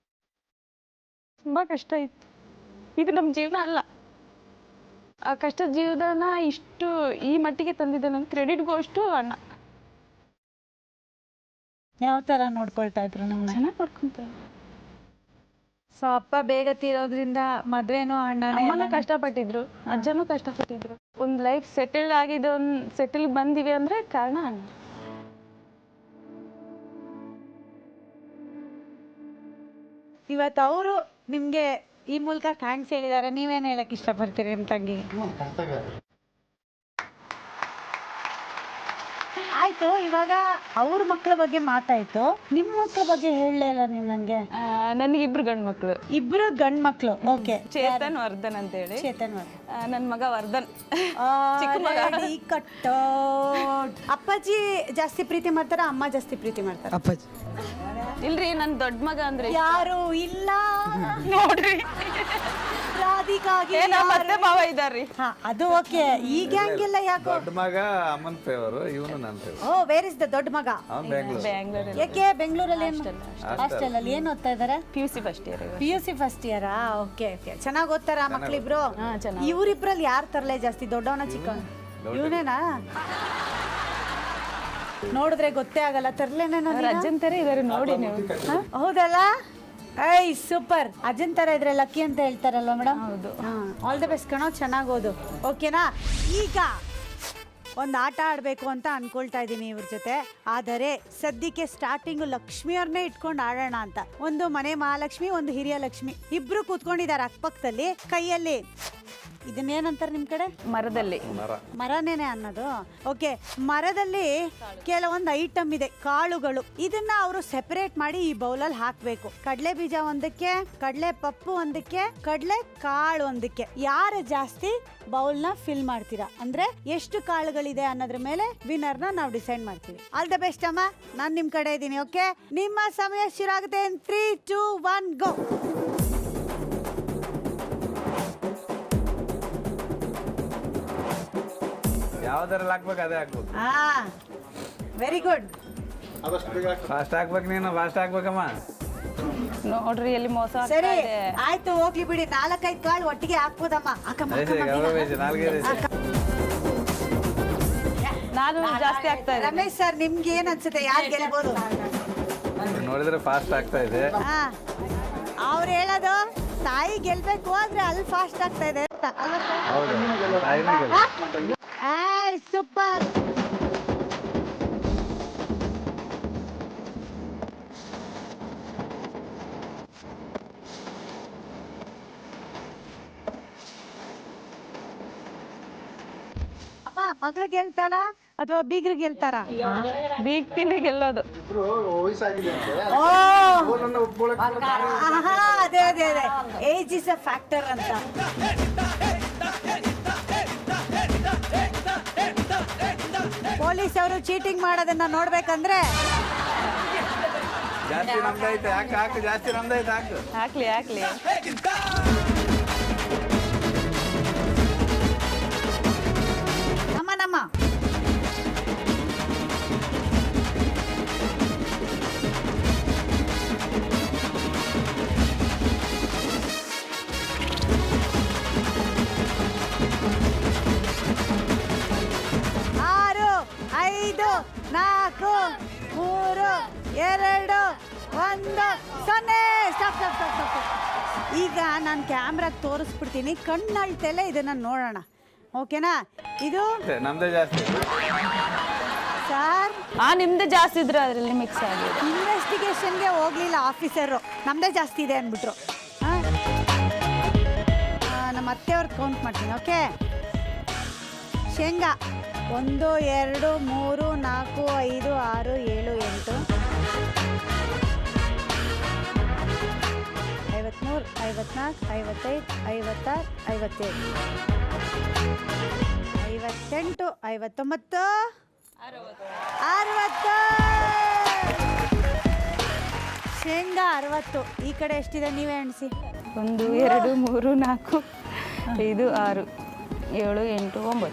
ತುಂಬಾ ಕಷ್ಟ ಇತ್ತು. ಇದು ನಮ್ಮ ಜೀವನ ಅಲ್ಲ. ಆ ಕಷ್ಟದ ಜೀವನ ಇಷ್ಟು ಈ ಮಟ್ಟಿಗೆ ತಂದಿದ್ದೆ, ನನ್ನ ಕ್ರೆಡಿಟ್ಗೂ ಅಷ್ಟು ಅಣ್ಣ. ಯಾವ ತರ ನೋಡ್ಕೊಳ್ತಾ ಇದ್ರು ನಮ್ಮನ್ನ? ಚೆನ್ನಾಗಿ ನೋಡ್ಕೊಂತಾರೆ. ಸೊ ಅಪ್ಪ ಬೇಗ ತೀರೋದ್ರಿಂದ ಮದ್ವೆನೂ ಅಮ್ಮನೂ ಕಷ್ಟಪಟ್ಟಿದ್ರು, ಅಜ್ಜನೂ ಕಷ್ಟಪಟ್ಟಿದ್ರು. ಒಂದು ಲೈಫ್ ಸೆಟಲ್ ಬಂದಿವಿ ಅಂದ್ರೆ ಕಾರಣ ಅಣ್ಣ. ಇವತ್ತು ಅವರು ನಿಮ್ಗೆ ಈ ಮೂಲಕ ಥ್ಯಾಂಕ್ಸ್ ಹೇಳಿದ್ದಾರೆ. ನೀವೇನ್ ಹೇಳಕ್ ಇಷ್ಟಪಡ್ತೀರಿ ನಿಮ್ ತಂಗಿ? ಆಯ್ತು, ಇವಾಗ ಅವ್ರ ಮಕ್ಕಳ ಬಗ್ಗೆ ಮಾತಾಯ್ತು, ನಿಮ್ ಮಕ್ಕಳ ಬಗ್ಗೆ ಹೇಳಲೇ ಇಲ್ಲ ನೀವು ನಂಗೆ. ನನಗೆ ಇಬ್ರು ಗಂಡು ಮಕ್ಕಳು. ಇಬ್ರು ಗಂಡ್ ಮಕ್ಳು. ಓಕೆ, ಚೇತನ್, ವರ್ಧನ್ ಅಂತ ಹೇಳಿ. ಚೇತನ್ ನನ್ನ ಮಗ ವರ್ಧನ್. ಕಟ್ಟೋ. ಅಪ್ಪಾಜಿ ಜಾಸ್ತಿ ಪ್ರೀತಿ ಮಾಡ್ತಾರ, ಅಮ್ಮ ಜಾಸ್ತಿ ಪ್ರೀತಿ ಮಾಡ್ತಾರ? ಅಪ್ಪಾಜಿ. ಇಲ್ರಿ, ನನ್ ದೊಡ್ಡ ಮಗ ಅಂದ್ರೆ ಯಾರು ಇಲ್ಲ ನೋಡ್ರಿ. ರಾಧಿಕಾಗೆ ಮತ್ತೆ ಮಾವ ಇದಾರ್ರಿ. ಹಾ, ಅದು ಓಕೆ. ಈಗ ಹಂಗಿಲ್ಲ, ಯಾಕೋ? ದೊಡ್ಡ ಮಗ ಅಮ್ಮನ ಫೇವರ್, ಇವನು ನನ್ನ favour. Oh, where is the ದೊಡ್ಡ ಮಗ? ಅವ್ನು ಬೆಂಗಳೂರು. ಬ್ಯಾಂಗ್ಳೂರಲ್ಲಿ. ಯಾಕೆ ಬೆಂಗಳೂರಲ್ಲಿ? ಹಾಸ್ಟೆಲ್ ಅಲ್ಲಿ ಏನ್ ಓದ್ತಾ ಇದಾರೆ? PUC first year. PUC first ಇಯರಾ? Okay okay. ಚೆನ್ನಾಗಿ ಓದ್ತಾರ ಮಕ್ಳಿಬ್ರು? ಚೆನ್ನಾಗಿ. ಇವ್ರಿಬ್ರಲ್ಲಿ ಯಾರು ತರಲೆ ಜಾಸ್ತಿ, ದೊಡ್ಡವನ ಚಿಕ್ಕವನ? ಇವನೇನಾ? ನೋಡಿದ್ರೆ ಗೊತ್ತೇ ಆಗಲ್ಲ, ತರ್ಲೇನೇನೋ. ಅಜ್ಜನ್ ತರ ಇದಾರೆ ನೋಡಿ ನೀವು. ಹೌದಲ್ಲ? I super. ಅಜ್ಜನ್ ತರ ಇದ್ರೆ ಲಕ್ಕಿ ಅಂತ ಹೇಳ್ತಾರಲ್ವಾ ಮೇಡಮ್? ಹೌದು. ಆಲ್ ದ ಬೆಸ್ಟ್ ಕಣೋ, ಚೆನ್ನಾಗಿ ಓದು. ಓಕೆನಾ? ಈಗ ಒಂದು ಆಟ ಆಡಬೇಕು ಅಂತ ಅನ್ಕೊಳ್ತಾ ಇದ್ದೀನಿ ಇವ್ರ ಜೊತೆ. ಆದರೆ ಸದ್ಯಕ್ಕೆ ಸ್ಟಾರ್ಟಿಂಗ್ ಲಕ್ಷ್ಮಿಯವ್ರನ್ನೇ ಇಟ್ಕೊಂಡು ಆಡೋಣ ಅಂತ. ಒಂದು ಮನೆ ಮಹಾಲಕ್ಷ್ಮಿ, ಒಂದು ಹಿರಿಯ ಲಕ್ಷ್ಮಿ, ಇಬ್ರು ಕೂತ್ಕೊಂಡಿದ್ದಾರೆ ಅಕ್ಕಪಕ್ಕದಲ್ಲಿ. ಕೈಯಲ್ಲಿ ಇದನ್ನೇನಂತಾರೆ ನಿಮ್ ಕಡೆ? ಮರದಲ್ಲಿ ಮರನೇನೆ ಅನ್ನೋದು. ಓಕೆ, ಮರದಲ್ಲಿ ಕೆಲವೊಂದು ಐಟಮ್ ಇದೆ, ಕಾಳುಗಳು. ಇದನ್ನ ಅವರು ಸೆಪರೇಟ್ ಮಾಡಿ ಈ ಬೌಲಲ್ಲಿ ಹಾಕ್ಬೇಕು. ಕಡಲೆ ಬೀಜ ಒಂದಕ್ಕೆ, ಕಡಲೆ ಪಪ್ಪು ಒಂದಕ್ಕೆ, ಕಡಲೆ ಕಾಳು ಒಂದಕ್ಕೆ. ಯಾರು ಜಾಸ್ತಿ ಬೌಲ್ನ ಫಿಲ್ ಮಾಡ್ತೀರಾ ಅಂದ್ರೆ ಎಷ್ಟು ಕಾಳುಗಳಿದೆ ಅನ್ನೋದ್ರ ಮೇಲೆ ವಿನ್ನರ್ನ ನಾವು ಡಿಸೈಡ್ ಮಾಡ್ತೀವಿ. ಆಲ್ ದ ಬೆಸ್ಟ್ ಅಮ್ಮ, ನಾನು ನಿಮ್ ಕಡೆ ಇದ್ದೀನಿ. ಓಕೆ, ನಿಮ್ಮ ಸಮಯ ಶುರು ಆಗುತ್ತೆ. 3, 2, 1 ಗೋ. ಯಾವ್ದ್ರಲ್ಲಿ ಹಾಕ್ಬೇಕು ಅದೇ ಹಾಕ್ಬೇಕು. Very good. ಆದಷ್ಟು ಬೇಗ ಹಾಕು. ಫಾಸ್ಟ್ ಹಾಕ್ಬೇಕು, ನೀನು ಫಾಸ್ಟ್ ಹಾಕ್ಬೇಕಮ್ಮ. ನೋಡ್ರಿ ಎಲ್ಲಿ ಮೋಸ ಆಗ್ತಾ ಸರಿ ಇದೆ. ಆಯ್ತು, ಹೋಗ್ಲಿ ಬಿಡಿ. 4-5 ಕಾಳು ಒಟ್ಟಿಗೆ ಹಾಕ್ಬೋದಮ್ಮ. ನಾನು ಜಾಸ್ತಿ ಆಗ್ತಾ ಇದೆ. ರಮೇಶ್ ಸರ್, ನಿಮ್ಗೆ ಏನ್ ಅನ್ಸುತ್ತೆ, ಯಾರು ಗೆಲ್ಬೋದು? ನೋಡಿದ್ರೆ ಫಾಸ್ಟ್ ಆಗ್ತಾ ಇದೆ. ಅವ್ರು ಹೇಳೋದು ತಾಯಿ ಗೆಲ್ಬೇಕು ಆದ್ರೆ ಅಲ್ಲಿ ಫಾಸ್ಟ್ ಆಗ್ತಾ ಇದೆ ಅಂತ. ಹೌದು, ತಾಯಿನೇ ಗೆಲ್ಬೇಕು. ಸೂಪರ್. ಮಗಳು ಗೆಲ್ತಾಳ ಅಥವಾ ಬೀಗ್ರು ಗೆಲ್ತಾರ? ಬೀಗ್ತೀನಿ ಗೆಲ್ಲೋದು. ಇಬ್ರು ವಯಸ್ಸಾಗಿದೆ ಅಂತೆ. ಓ, ಗೋಲನ್ನ ಒಪ್ಕೊಳಕ್ಕೆ ಆಹಾ, ಅದೇ ಅದೇ ಅದೇ, ಏಜ್ ಇಸ್ ಅ ಫ್ಯಾಕ್ಟರ್ ಅಂತ. ಪೊಲೀಸ್ ಅವರು ಚೀಟಿಂಗ್ ಮಾಡೋದನ್ನ ನೋಡ್ಬೇಕಂದ್ರೆ ಜಾಸ್ತಿ ನಮ್ದೈತೆ, ಹಾಕು ಹಾಕು, ಜಾಸ್ತಿ ನಮ್ದೈತೆ, ಹಾಕು. ಹಾಕ್ಲಿ ಹಾಕ್ಲಿ. ನಮ್ಮ 4, 3, 2, 1 ಸ್ಟಾಪ್. ಈಗ ನಾನು ಕ್ಯಾಮ್ರಾಗೆ ತೋರಿಸ್ಬಿಡ್ತೀನಿ, ಕಣ್ಣಳ್ತೆಲೆ ಇದನ್ನ ನೋಡೋಣ. ಓಕೆನಾ? ಇದು ನಮ್ದೇ ಜಾಸ್ತಿ ಸರ್. ನಿಮ್ದು ಜಾಸ್ತಿ ಇದ್ರೆ ಅದರಲ್ಲಿ ಮಿಕ್ಸ್ ಆಗಿದೆ. ಇನ್ವೆಸ್ಟಿಗೇಷನ್ಗೆ ಹೋಗ್ಲಿಲ್ಲ ಆಫೀಸರು, ನಮ್ದೇ ಜಾಸ್ತಿ ಇದೆ ಅಂದ್ಬಿಟ್ರು. ನಮ್ಮ ಅತ್ತೆಯವ್ರದ್ದು ಕೌಂಟ್ ಮಾಡ್ತೀನಿ. ಓಕೆ, ಶೇಂಗಾ 1, 2, 3, 4, 5, 6, 7, 8, 53, 54, 55, 56, 57, 58, 59, 60. ಶೇಂಗಾ 60. ಈ ಕಡೆ ಎಷ್ಟಿದೆ ನೀವೇ ಎಣಿಸಿ. 1, 2, 3, 4, 5, 6, 7, 8, 9,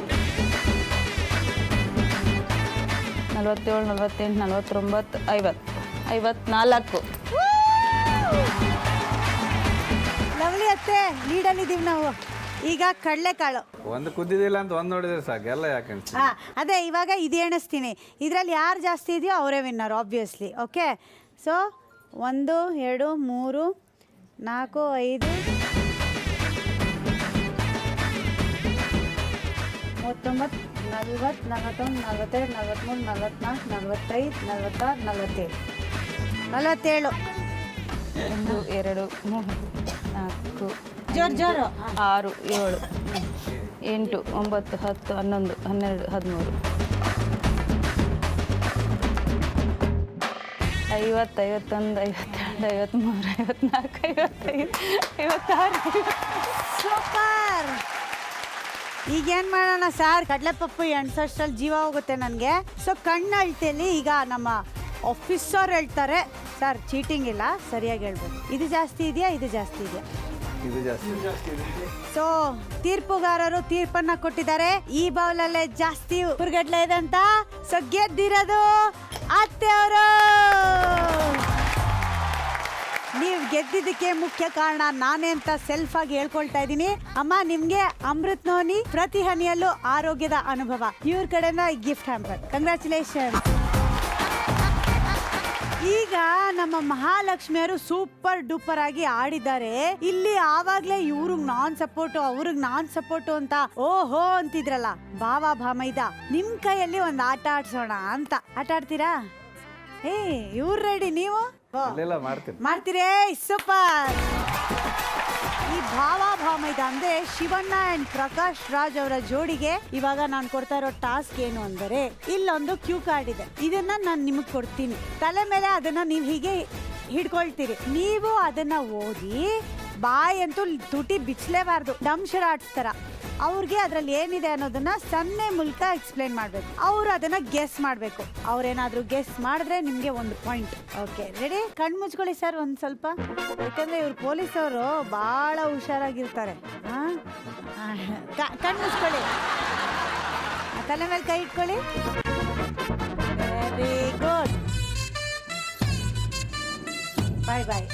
47, 48, 49, 50, 54. ಲವ್ಲಿ ಅತ್ತೆ, ಲೀಡಲ್ಲಿದ್ದೀವಿ ನಾವು. ಈಗ ಕಡಲೆಕಾಳು ಒಂದು ಕುದ್ದಿದಿಲ್ಲ ಅಂತ ಒಂದು ನೋಡಿದ್ರೆ ಸಾಕು, ಎಲ್ಲ ಯಾಕೆ ಅದೇ ಇವಾಗ ಇದು ಎಣಿಸ್ತೀನಿ. ಇದರಲ್ಲಿ ಯಾರು ಜಾಸ್ತಿ ಇದೆಯೋ ಅವರೇ ವಿನ್ನರ್ ಆಬ್ವಿಯಸ್ಲಿ. Okay, so 1, 2, 3, 4, 5, 39, 40, 41, 42, 43, 44, 45, 46, 47, 47. 1, 2, 3, 4, ಜೋರು 6, 7, 8, 9, 10, 11, 12, 13, 50, 51, 52, 53, 54, 55, 56. ಸೂಪರ್. ಈಗೇನು ಮಾಡೋಣ ಸರ್, ಕಡಲೆಪಪ್ಪು ಎಣ್ಸೋಷ್ಟ್ರಲ್ಲಿ ಜೀವ ಹೋಗುತ್ತೆ ನನಗೆ. ಸೊ ಕಣ್ಣಳ್ತೆಯಲ್ಲಿ ಈಗ ನಮ್ಮ ಆಫೀಸರ್ ಹೇಳ್ತಾರೆ, ಸರ್ ಚೀಟಿಂಗ್ ಇಲ್ಲ, ಸರಿಯಾಗಿ ಹೇಳ್ಬೇಕು. ಇದು ಜಾಸ್ತಿ ಇದೆಯಾ, ಇದು ಜಾಸ್ತಿ ಇದೆಯಾ? ಇದು ಜಾಸ್ತಿ. ಸೊ ತೀರ್ಪುಗಾರರು ತೀರ್ಪನ್ನ ಕೊಟ್ಟಿದ್ದಾರೆ. ಈ ಬೌಲಲ್ಲೇ ಜಾಸ್ತಿ ಹುರ್ಗಡ್ಲೆ ಇದೆ ಅಂತ. ಸೊ ಗೆದ್ದಿರೋದು ಅತ್ತೆಯವರು. ನೀವು ಗೆದ್ದಿದ್ದಕ್ಕೆ ಮುಖ್ಯ ಕಾರಣ ನಾನೇ ಅಂತ ಸೆಲ್ಫ್ ಆಗಿ ಹೇಳ್ಕೊಳ್ತಾ ಇದ್ದೀನಿ. ಅಮ್ಮ, ನಿಮ್ಗೆ ಅಮೃತ್ ನೋನಿ, ಪ್ರತಿ ಹನಿಯಲ್ಲೂ ಆರೋಗ್ಯದ ಅನುಭವ, ಇವ್ರ ಕಡೆಯಿಂದ ಗಿಫ್ಟ್ ಹ್ಯಾಂಪರ್. ಕಂಗ್ರ್ಯಾಚುಲೇಷನ್. ಈಗ ನಮ್ಮ ಮಹಾಲಕ್ಷ್ಮಿಯರು ಸೂಪರ್ ಡೂಪರ್ ಆಗಿ ಆಡಿದ್ದಾರೆ. ಇಲ್ಲಿ ಆವಾಗ್ಲೇ ಇವ್ರಿಗೆ ನಾನ್ ಸಪೋರ್ಟು ಅವ್ರಿಗೆ ನಾನ್ ಸಪೋರ್ಟು ಅಂತ ಓಹೋ ಅಂತಿದ್ರಲ್ಲ ಬಾವಾ ಭಾಮೈದ, ನಿಮ್ ಕೈಯಲ್ಲಿ ಒಂದ್ ಆಟ ಆಡ್ಸೋಣ ಅಂತ. ಆಟ ಆಡ್ತೀರಾ? ಏ ಇವ್ರು ರೆಡಿ, ನೀವು ಇಲ್ಲೆಲ್ಲ ಮಾಡ್ತೀನಿ. ಮಾಡ್ತೀರೇ? ಸೂಪರ್. ಈ ಭಾವಾ ಭಾಮೈದ ಅಂದ್ರೆ ಶಿವಣ್ಣ ಅಂಡ್ ಪ್ರಕಾಶ್ ರಾಜ್ ಅವರ ಜೋಡಿಗೆ ಇವಾಗ ನಾನು ಕೊಡ್ತಾ ಇರೋ ಟಾಸ್ಕ್ ಏನು ಅಂದರೆ, ಇಲ್ಲೊಂದು ಕ್ಯೂ ಕಾರ್ಡ್ ಇದೆ. ಇದನ್ನ ನಾನು ನಿಮಗೆ ಕೊಡ್ತೀನಿ. ತಲೆ ಮೇಲೆ ಅದನ್ನ ನೀವು ಹೀಗೆ ಹಿಡ್ಕೊಳ್ತೀರಿ. ನೀವು ಅದನ್ನ ಓದಿ ಬಾಯ್ ಅಂತೂ ತುಟಿ ಬಿಚ್ಚಲೇಬಾರ್ದು, ಡಂಶರ ಆಡ್ಸ್ತಾರ. ಅವ್ರಿಗೆ ಅದ್ರಲ್ಲಿ ಏನಿದೆ ಅನ್ನೋದನ್ನ ಸನ್ನೆ ಮೂಲಕ ಎಕ್ಸ್ಪ್ಲೈನ್ ಮಾಡ್ಬೇಕು. ಅವ್ರು ಅದನ್ನ ಗೆಸ್ ಮಾಡ್ಬೇಕು. ಅವ್ರೇನಾದ್ರೂ ಗೆಸ್ ಮಾಡಿದ್ರೆ ನಿಮ್ಗೆ 1 ಪಾಯಿಂಟ್. Okay ready? ಕಣ್ ಮುಚ್ಕೊಳ್ಳಿ ಸರ್ ಒಂದ್ ಸ್ವಲ್ಪ, ಯಾಕಂದ್ರೆ ಇವ್ರು ಪೊಲೀಸ್ ಅವರು ಬಹಳ ಹುಷಾರಾಗಿರ್ತಾರೆ. ಕಣ್ ಮುಚ್ಕೊಳ್ಳಿ, ತಲೆ ಮೇಲೆ ಕೈ ಇಟ್ಕೊಳ್ಳಿ. Very good. ಬಾಯ್ ಬಾಯ್.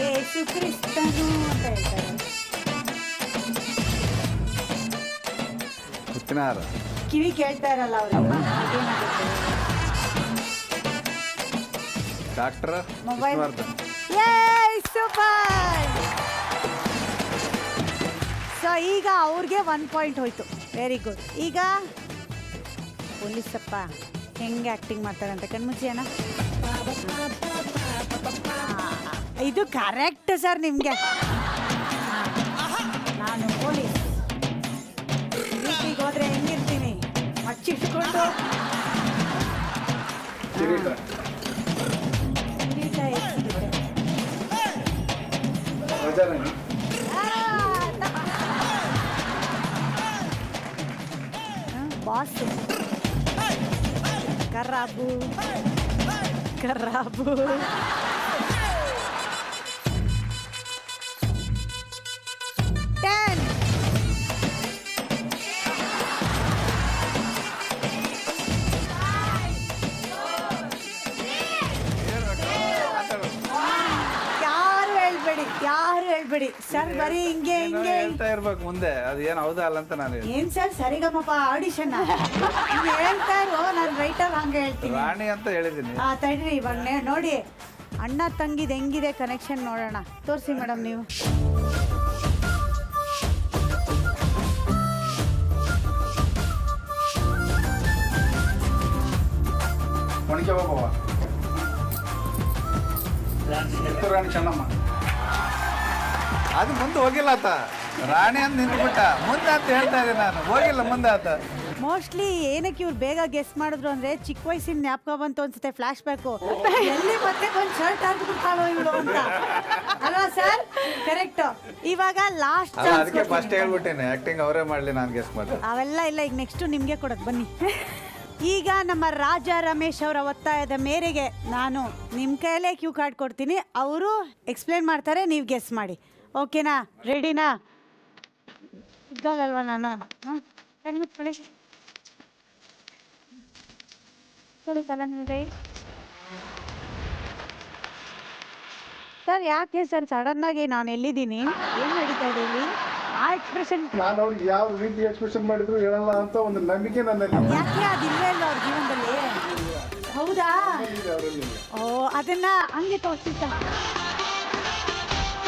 ಯೇಸು ಕ್ರಿಸ್ತನು ಅಂತ ಹೇಳ್ತಾರೆ. ಹುತ್ತಿನಾರ ಕಿವಿ ಕೇಳ್ತಾ ಇರಲ್ಲ ಅವ್ರಿಗೆ. Doctor mobile. Vishnuvardhan. Super. So ಈಗ ಅವ್ರಿಗೆ 1 ಪಾಯಿಂಟ್ ಹೋಯ್ತು. Very good. ಈಗ ಪೊಲೀಸಪ್ಪ ಹೆಂಗೆ ಆಕ್ಟಿಂಗ್ ಮಾಡ್ತಾರೆ ಅಂತ ಕಣ್ಮುಚ್ಚಿ ಅಣ್ಣ. ಇದು ಕರೆಕ್ಟ್ ಸರ್ ನಿಮ್ಗೆ. ನಾನು ಪೊಲೀಸ್ ಡ್ಯೂಟಿಗೆ ಹೋದ್ರೆ ಹೆಂಗಿರ್ತೀನಿ, ಮಚ್ಚಿಟ್ಕೊಂಡು ಕಿರೀಟ ಎತ್ಸಿಬಿಟ್ಟೆ. ಬಾಸು ಕರ್ರಾಬು ಕರ್ರಾಬು. ಯಾರು ಹೇಳ್ಬೇಡಿ ಸರ್, ಬರೀ ಹಿಂಗೆ ಹಿಂಗೆ ಹೇಳ್ತಾ ಇರ್ಬೇಕು ಮುಂದೆ. ಅದು ಏನು ಹೌದಾ ಅಲ್ಲ ಅಂತ ನಾನು ಏನ್ ಸರ್ ಸರಿಗಮ್ಮಪ್ಪ ಆಡಿಷನ್ ಹೇಳ್ತಾ ಇರೋ, ನಾನು ರೈಟರ್ ಹಂಗೆ ಹೇಳ್ತೀನಿ. ರಾಣಿ ಅಂತ ಹೇಳಿದ್ದೀನಿ. ತಡ್ರಿ ಇವಾಗ ನೋಡಿ ಅಣ್ಣ ತಂಗಿದ್ ಹೆಂಗಿದೆ ಕನೆಕ್ಷನ್ ನೋಡೋಣ. ತೋರಿಸಿ ಮೇಡಮ್ ನೀವು. ರಾಣಿ ಚೆನ್ನಮ್ಮ. ಅದು ಮುಂದೆ ಹೋಗಿಲ್ಲ ಆತ. ರಾಣಿ ಅಂತ ನಿಂತ್ಬಿಟ್ಟ, ಮುಂದೆ ಅಂತ ಹೇಳ್ತಾ ಇದ್ದೀನಿ ನಾನು, ಹೋಗಿಲ್ಲ ಮುಂದೆ ಆತ. ಮೋಸ್ಟ್ಲಿ ಏನಕ್ಕೆ ಇವ್ರು ಬೇಗ ಗೆಸ್ ಮಾಡಿದ್ರು ಅಂದ್ರೆ ಚಿಕ್ಕ ವಯಸ್ಸಿನ ಜ್ಞಾಪಕ ಬಂತು ಅನ್ಸುತ್ತೆ, ಫ್ಲಾಶ್ ಬ್ಯಾಕು. ಎಲ್ಲಿ ಮತ್ತೆ ಒಂದು ಶರ್ಟ್ ಹಾಕ್ಬಿಟ್ಟಾಳೋ ಇವಳು ಅಂತ ಅಲ್ವಾ ಸರ್? ಕರೆಕ್ಟ್. ಇವಾಗ ಲಾಸ್ಟ್ ಅದಕ್ಕೆ ಫಸ್ಟ್ ಹೇಳ್ಬಿಟ್ಟೇನೆ, ಆಕ್ಟಿಂಗ್ ಅವರೇ ಮಾಡ್ಲಿ, ನಾನು ಗೆಸ್ ಮಾಡಿ. ಅವೆಲ್ಲ ಇಲ್ಲ, ಈಗ ನೆಕ್ಸ್ಟ್ ನಿಮ್ಗೆ ಕೊಡೋದು ಬನ್ನಿ. ಈಗ ನಮ್ಮ ರಾಜ ರಮೇಶ್ ಅವರ ಒತ್ತಾಯದ ಮೇರೆಗೆ ನಾನು ನಿಮ್ಮ ಕೈಯಲ್ಲೇ ಕ್ಯೂ ಕಾರ್ಡ್ ಕೊಡ್ತೀನಿ. ಅವರು ಎಕ್ಸ್ಪ್ಲೇನ್ ಮಾಡ್ತಾರೆ, ನೀವು ಗೆಸ್ ಮಾಡಿ. ಓಕೆನಾ? ರೆಡಿನಾ? ಇದ್ದಾಗಲ್ವಾ ನಾನು? ಸರ್ ಯಾಕೆ ಸರ್ ಸಡನ್ ಆಗಿ ನಾನು ಎಲ್ಲಿದ್ದೀನಿ, ಏನು ನಡೀತಾ ಇದೆ ಇಲ್ಲಿ? ಆ ಎಕ್ಸ್ಪ್ರೆಷನ್ ನಾನು ಅವ್ರಿಗೆ ಯಾವ ರೀತಿ ಎಕ್ಸ್ಪ್ರೆಷನ್ ಮಾಡಿದ್ರು ಹೇಳಲ್ಲ ಅಂತ ಒಂದು ನಂಬಿಕೆ ನನ್ನಲ್ಲಿ. ಯಾಕೆ ಅದಿಲ್ಲ ಇಲ್ಲ ಅವ್ರ ಜೀವನದಲ್ಲಿ? ಹೌದಾ? ಓ ಅದನ್ನ ಹಂಗೆ ತೋರಿಸಿ ಸರ್.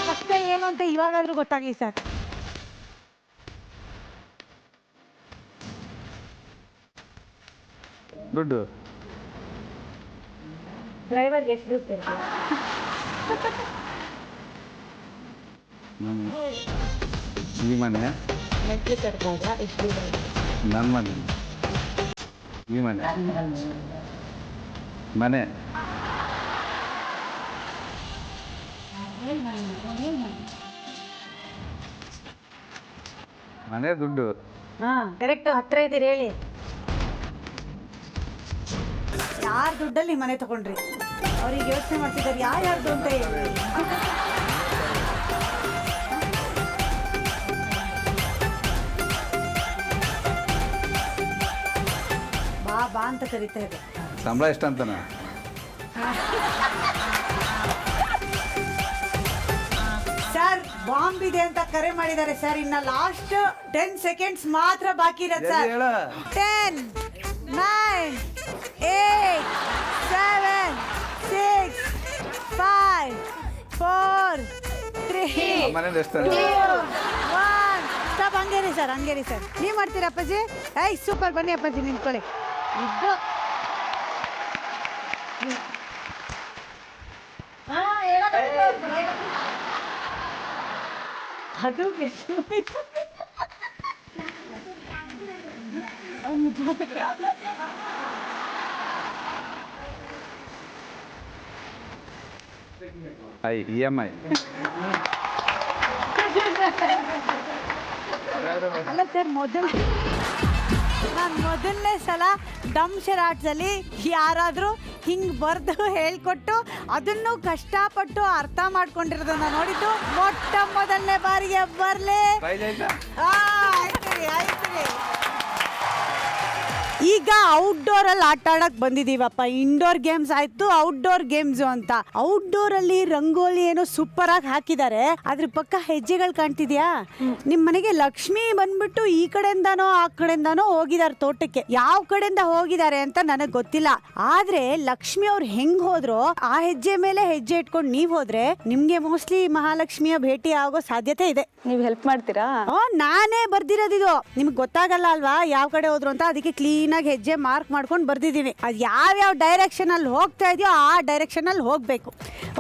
ಕಷ್ಟ ಏನು ಅಂತ ಇವಾಗಾದ್ರೂ ಗೊತ್ತಾಗಿ ಸರ್. ದುಡ್ಡು ಡ್ರೈವರ್ಗೆ ಎಷ್ಟು ದುಡ್ಡು? ಈ ಮನೆ ನನ್ನ ಮನೆ, ಈ ಮನೆ ಮನೆ ಮನೆ ದುಡ್ಡು. ಕರೆಕ್ಟ್. ಹತ್ರ ಇದ್ದೀರಿ ಹೇಳಿ. ಯಾರ ದುಡ್ಡಲ್ಲಿ ಮನೆ ತಗೊಂಡ್ರಿ? ಅವ್ರಿಗೆ ಯೋಚನೆ ಮಾಡ್ತಿದ್ದಾರೆ ಯಾರ್ಯಾರ್ದು ಅಂತ ಹೇಳಿ. ಬಾ ಬಾ ಅಂತ ಕರಿತಾ ಇದೆ. ಸಂಬಳ ಎಷ್ಟು ಅಂತಾನ? ಸರ್ ಬಾಂಬ್ ಇದೆ ಅಂತ ಕರೆ ಮಾಡಿದ್ದಾರೆ ಸರ್. ಇನ್ನ ಲಾಸ್ಟ್ 10 ಸೆಕೆಂಡ್ಸ್ ಮಾತ್ರ ಬಾಕಿ ಇರೋದು ಸರ್. 10, 9, 8 7 6 5 4 3 ಮನೇಲಿ ಎಷ್ಟು 1 stop. Hungary sir, Hungary sir. ನೀವು ಮಾಡ್ತೀರಾ ಅಪ್ಪಾಜಿ? ಐ ಸೂಪರ್, ಬನ್ನಿ ಅಪ್ಪಾಜಿ ನಿಂತ್ಕೊಳ್ಳಿ. ಇದು ಅದು EMI. ಅಲ್ಲ ಸರ್, ನಾನು ಮೊದಲನೇ ಸಲ ಡಂಶರ್ ಆರ್ಟ್ಸಲ್ಲಿ ಯಾರಾದರೂ ಹಿಂಗೆ ಬರೆದು ಹೇಳ್ಕೊಟ್ಟು ಅದನ್ನು ಕಷ್ಟಪಟ್ಟು ಅರ್ಥ ಮಾಡ್ಕೊಂಡಿರೋದನ್ನ ನೋಡಿದ್ದು ಮೊದಲನೇ ಬಾರಿಗೆ ಬರಲೇ. ಈಗ ಔಟ್ಡೋರ್ ಅಲ್ಲಿ ಆಟ ಆಡಕ್ ಬಂದಿದೀವಪ್ಪ. ಇಂಡೋರ್ ಗೇಮ್ಸ್ ಆಯ್ತು, ಔಟ್ಡೋರ್ ಗೇಮ್ಸ್ ಅಂತ. ಔಟ್ಡೋರ್ ಅಲ್ಲಿ ರಂಗೋಲಿ ಏನೋ ಸೂಪರ್ ಆಗಿ ಹಾಕಿದ್ದಾರೆ, ಅದ್ರ ಪಕ್ಕ ಹೆಜ್ಜೆಗಳು ಕಾಣ್ತಿದ್ಯಾ? ನಿಮ್ ಮನೆಗೆ ಲಕ್ಷ್ಮಿ ಬಂದ್ಬಿಟ್ಟು ಈ ಕಡೆಯಿಂದಾನೋ ಆ ಕಡೆಯಿಂದಾನೋ ಹೋಗಿದ್ದಾರೆ ತೋಟಕ್ಕೆ. ಯಾವ ಕಡೆಯಿಂದ ಹೋಗಿದ್ದಾರೆ ಅಂತ ನನಗ್ ಗೊತ್ತಿಲ್ಲ, ಆದ್ರೆ ಲಕ್ಷ್ಮಿ ಅವ್ರು ಹೆಂಗ್ ಹೋದ್ರು ಆ ಹೆಜ್ಜೆ ಮೇಲೆ ಹೆಜ್ಜೆ ಇಟ್ಕೊಂಡು ನೀವ್ ಹೋದ್ರೆ ನಿಮ್ಗೆ ಮೋಸ್ಟ್ಲಿ ಮಹಾಲಕ್ಷ್ಮಿಯ ಭೇಟಿ ಆಗೋ ಸಾಧ್ಯತೆ ಇದೆ. ನೀವು ಹೆಲ್ಪ್ ಮಾಡ್ತೀರಾ? ನಾನೇ ಬರ್ದಿರೋದಿದು, ನಿಮ್ಗೆ ಗೊತ್ತಾಗಲ್ಲ ಅಲ್ವಾ ಯಾವ ಕಡೆ ಹೋದ್ರು ಅಂತ. ಅದಕ್ಕೆ ಕ್ಲೀನ್ ಆಗಿ ಹೆಜ್ಜೆ ಮಾರ್ಕ್ ಮಾಡ್ಕೊಂಡು ಬರ್ದಿದ್ದೀನಿ. ಅದು ಯಾವ ಡೈರೆಕ್ಷನ್ ಅಲ್ಲಿ ಹೋಗ್ತಾ ಇದೆಯೋ ಆ ಡೈರೆಕ್ಷನ್ ಅಲ್ಲಿ ಹೋಗ್ಬೇಕು.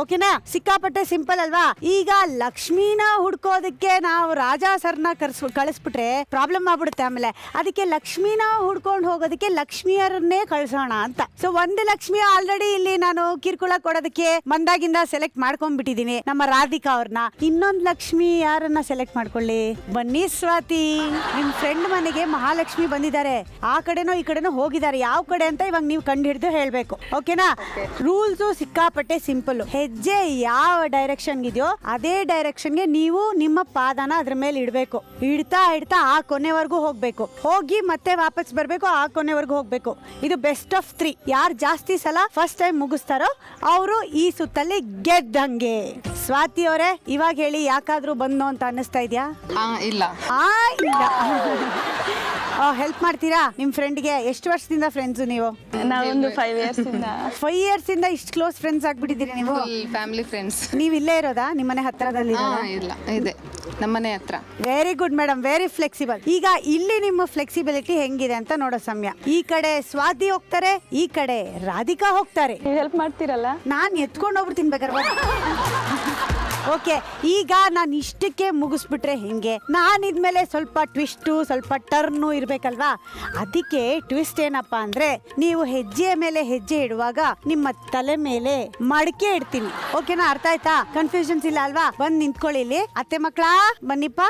ಓಕೆನಾ? ಸಿಕ್ಕಾಪಟ್ಟೆ ಸಿಂಪಲ್ ಅಲ್ವಾ? ಈಗ ಲಕ್ಷ್ಮೀನ ಹುಡ್ಕೋದಕ್ಕೆ ನಾವು ರಾಜಾ ಸರ್ನ ಕಳಿಸ್ಬಿಟ್ರೆ ಪ್ರಾಬ್ಲಮ್ ಆಗ್ಬಿಡುತ್ತೆ ಆಮೇಲೆ. ಅದಕ್ಕೆ ಲಕ್ಷ್ಮೀನ ಹುಡ್ಕೊಂಡು ಹೋಗೋದಕ್ಕೆ ಲಕ್ಷ್ಮಿಯರನ್ನೇ ಕಳ್ಸೋಣ ಅಂತ. ಸೊ ಒಂದು ಲಕ್ಷ್ಮಿ ಆಲ್ರೆಡಿ ಇಲ್ಲಿ ನಾನು ಕಿರ್ಕುಳ ಕೊಡೋದಕ್ಕೆ ಮಂದಾಗಿಂದ ಸೆಲೆಕ್ಟ್ ಮಾಡ್ಕೊಂಡ್ಬಿಟ್ಟಿದೀನಿ, ನಮ್ಮ ರಾಧಿಕಾ ಅವ್ರನ್ನ. ಇನ್ನೊಂದು ಲಕ್ಷ್ಮಿ ಯಾರನ್ನ ಸೆಲೆಕ್ಟ್ ಮಾಡ್ಕೊಳ್ಳಿ? ಬನ್ನಿ ಸ್ವಾತಿ, ನಿಮ್ ಫ್ರೆಂಡ್ ಮನೆಗೆ ಮಹಾಲಕ್ಷ್ಮಿ ಬಂದಿದ್ದಾರೆ. ಆ ಕಡೆನೋ ಈ ಕಡೆನೋ ಹೋಗಿದ್ದಾರೆ. ಯಾವ ಕಡೆ ಅಂತ ಇವಾಗ ನೀವು ಕಂಡು ಹಿಡಿದು ಹೇಳ್ಬೇಕು. ಓಕೆನಾ? ರೂಲ್ಸು ಸಿಕ್ಕಾಪಟ್ಟೆ ಸಿಂಪಲ್. ಹೆಜ್ಜೆ ಯಾವ ಡೈರೆಕ್ಷನ್ ಇದೆಯೋ ಅದೇ ಡೈರೆಕ್ಷನ್ಗೆ ನೀವು ನಿಮ್ಮ ಪಾದನ ಅದ್ರ ಮೇಲೆ ಇಡಬೇಕು. ಇಡ್ತಾ ಇಡ್ತಾ ಆ ಕೊನೆವರೆಗೂ ಹೋಗ್ಬೇಕು. ಹೋಗಿ ಮತ್ತೆ ವಾಪಸ್ ಬರ್ಬೇಕು, ಆ ಕೊನೆವರೆಗೂ ಹೋಗ್ಬೇಕು. ಇದು ಬೆಸ್ಟ್ ಆಫ್ 3. ಯಾರು ಜಾಸ್ತಿ ಸಲ ಫಸ್ಟ್ ಟೈಮ್ ಮುಗಿಸ್ತಾರೋ ಅವರು ಈ ಸುತ್ತಲ್ಲಿ ಗೆದ್ದಂಗೆ. ಸ್ವಾತಿ ಅವರೇ, ಇವಾಗ ಹೇಳಿ, ಯಾಕಾದ್ರೂ ಬಂದು ಅಂತ ಅನ್ನಿಸ್ತಾ ಇದೆಯಾ? ಇಲ್ಲ. ಹೆಲ್ಪ್ ಮಾಡ್ತೀರಾ ನಿಮ್ ಫ್ರೆಂಡ್ಗೆ? ಎಷ್ಟು ವರ್ಷದಿಂದ ಫ್ರೆಂಡ್ಸ್ ನೀವು? ನಾವೊಂದು 5 years ಇಂದ 5 years ಇಂದ ಇಷ್ಟು ಕ್ಲೋಸ್ ಫ್ರೆಂಡ್ಸ್ ಆಗ್ಬಿಟ್ಟಿದ್ದೀರಿ ನೀವು? Family friends. ನೀವು ಇಲ್ಲೇ ಇರೋದಾ? ನಿಮ್ಮನೆ ಹತ್ರದಲ್ಲಿ? ಇಲ್ಲ, ಇದೆ ನಮ್ಮನೆ ಹತ್ರ. Very good madam, very flexible. ಈಗ ಇಲ್ಲಿ ನಿಮ್ಮ ಫ್ಲೆಕ್ಸಿಬಿಲಿಟಿ ಹೆಂಗಿದೆ ಅಂತ ನೋಡೋ ಸಮಯ. ಈ ಕಡೆ ಸ್ವಾತಿ ಹೋಗ್ತಾರೆ, ಈ ಕಡೆ ರಾಧಿಕಾ ಹೋಗ್ತಾರೆ. ನೀವು ಹೆಲ್ಪ್ ಮಾಡ್ತೀರಲ್ಲ? ನಾನು ಎತ್ಕೊಂಡು ಹೋಗ್ಬಿಡ್ತೀನಿ ಬೇಕಾದ್ರೆ. ಓಕೆ, ಈಗ ನಾನು ಇಷ್ಟಕ್ಕೆ ಮುಗಿಸ್ಬಿಟ್ರೆ ಹೆಂಗೆ? ನಾನು ಇದ್ಮೇಲೆ ಸ್ವಲ್ಪ ಟ್ವಿಸ್ಟು, ಸ್ವಲ್ಪ ಟರ್ನು ಇರಬೇಕಲ್ವಾ? ಅದಕ್ಕೆ ಟ್ವಿಸ್ಟ್ ಏನಪ್ಪಾ ಅಂದ್ರೆ, ನೀವು ಹೆಜ್ಜೆ ಮೇಲೆ ಹೆಜ್ಜೆ ಇಡುವಾಗ ನಿಮ್ಮ ತಲೆ ಮೇಲೆ ಮಡಕೆ ಇಡ್ತೀನಿ. ಓಕೆನಾ? ಅರ್ಥ ಆಯ್ತಾ? ಕನ್ಫ್ಯೂಷನ್ಸ್ ಇಲ್ಲ ಅಲ್ವಾ? ಬಂದು ನಿಂತ್ಕೊಳ್ಳಿ ಇಲ್ಲಿ. ಅತ್ತೆ ಮಕ್ಕಳ ಬನ್ನಿಪ್ಪ.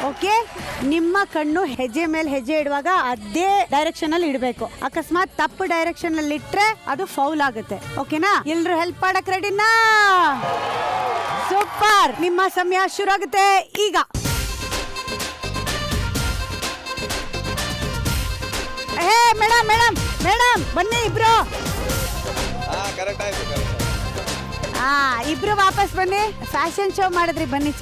ಓಕೆ, ನಿಮ್ಮ ಕಣ್ಣು ಹೆಜ್ಜೆ ಮೇಲೆ ಹೆಜ್ಜೆ ಇಡುವಾಗ ಅದೇ ಡೈರೆಕ್ಷನ್ ಅಲ್ಲಿ ಇಡಬೇಕು. ಅಕಸ್ಮಾತ್ ತಪ್ಪು ಡೈರೆಕ್ಷನ್ ಅಲ್ಲಿ ಇಟ್ರೆ ಅದು ಫೌಲ್ ಆಗುತ್ತೆ. ಓಕೆನಾ? ಎಲ್ರು ಹೆಲ್ಪ್ ಮಾಡಕ್ ರೆಡಿನಾ? ಸೂಪರ್. ನಿಮ್ಮ ಸಮಯ ಶುರು ಆಗುತ್ತೆ ಈಗ. ಹೇ ಮೇಡಮ್, ಮೇಡಮ್, ಮೇಡಮ್ ಬನ್ನಿ ಇಬ್ರು. ಇಬ್ರು ವಾಪಸ್ ಬನ್ನಿ. ಫ್ಯಾಷನ್ ಶೋ ಮಾಡಿದ್ರಿ, ಬನ್ನಿ.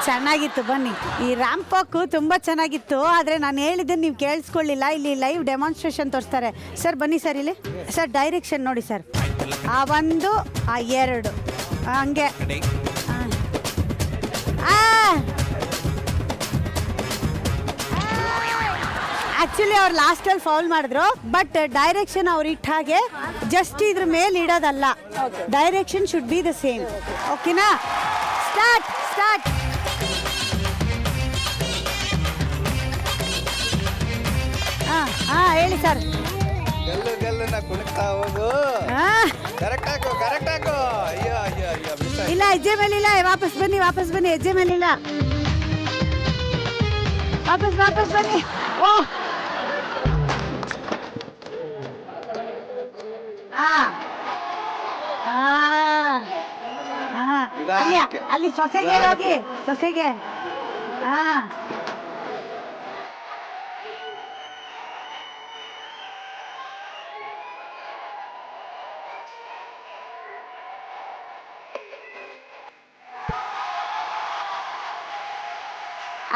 ಚೆನ್ನಾಗಿತ್ತು ಬನ್ನಿ. ಈ ರ್ಯಾಂಪ್ ವಾಕು ತುಂಬ ಚೆನ್ನಾಗಿತ್ತು, ಆದರೆ ನಾನು ಹೇಳಿದ್ದನ್ನು ನೀವು ಕೇಳಿಸ್ಕೊಳ್ಳಿಲ್ಲ. ಇಲ್ಲಿ ಲೈವ್ ಡೆಮಾನ್ಸ್ಟ್ರೇಷನ್ ತೋರಿಸ್ತಾರೆ. ಸರ್ ಬನ್ನಿ ಸರ್ ಇಲ್ಲಿ. ಸರ್ ಡೈರೆಕ್ಷನ್ ನೋಡಿ ಸರ್. ಆ 1 ಆ 2 ಹಂಗೆ. ಆಕ್ಚುಲಿ ಅವ್ರು ಲಾಸ್ಟಲ್ಲಿ ಫೌಲ್ ಮಾಡಿದ್ರು, ಬಟ್ ಡೈರೆಕ್ಷನ್ ಅವ್ರು ಇಟ್ಟ ಹಾಗೆ ಜಸ್ಟ್ ಇದ್ರ ಮೇಲೆ ಇಡೋದಲ್ಲ. Direction should be the same. ಓಕೆನಾ? ಸ್ಟಾರ್ಟ್. ಹೇಳಿ ಸರ್. ಇಲ್ಲ, ಹೆಜ್ಜೆ ಮೇಲೆ ಇಲ್ಲ. ವಾಪಸ್ ಬನ್ನಿ. ಹೆಜ್ಜೆ ಮೇಲೆ ಇಲ್ಲ. ವಾಪಸ್ ಬನ್ನಿ. ಓ ಅಲ್ಲಿ ಸೊಸೆಗೆ ಹೋಗಿ.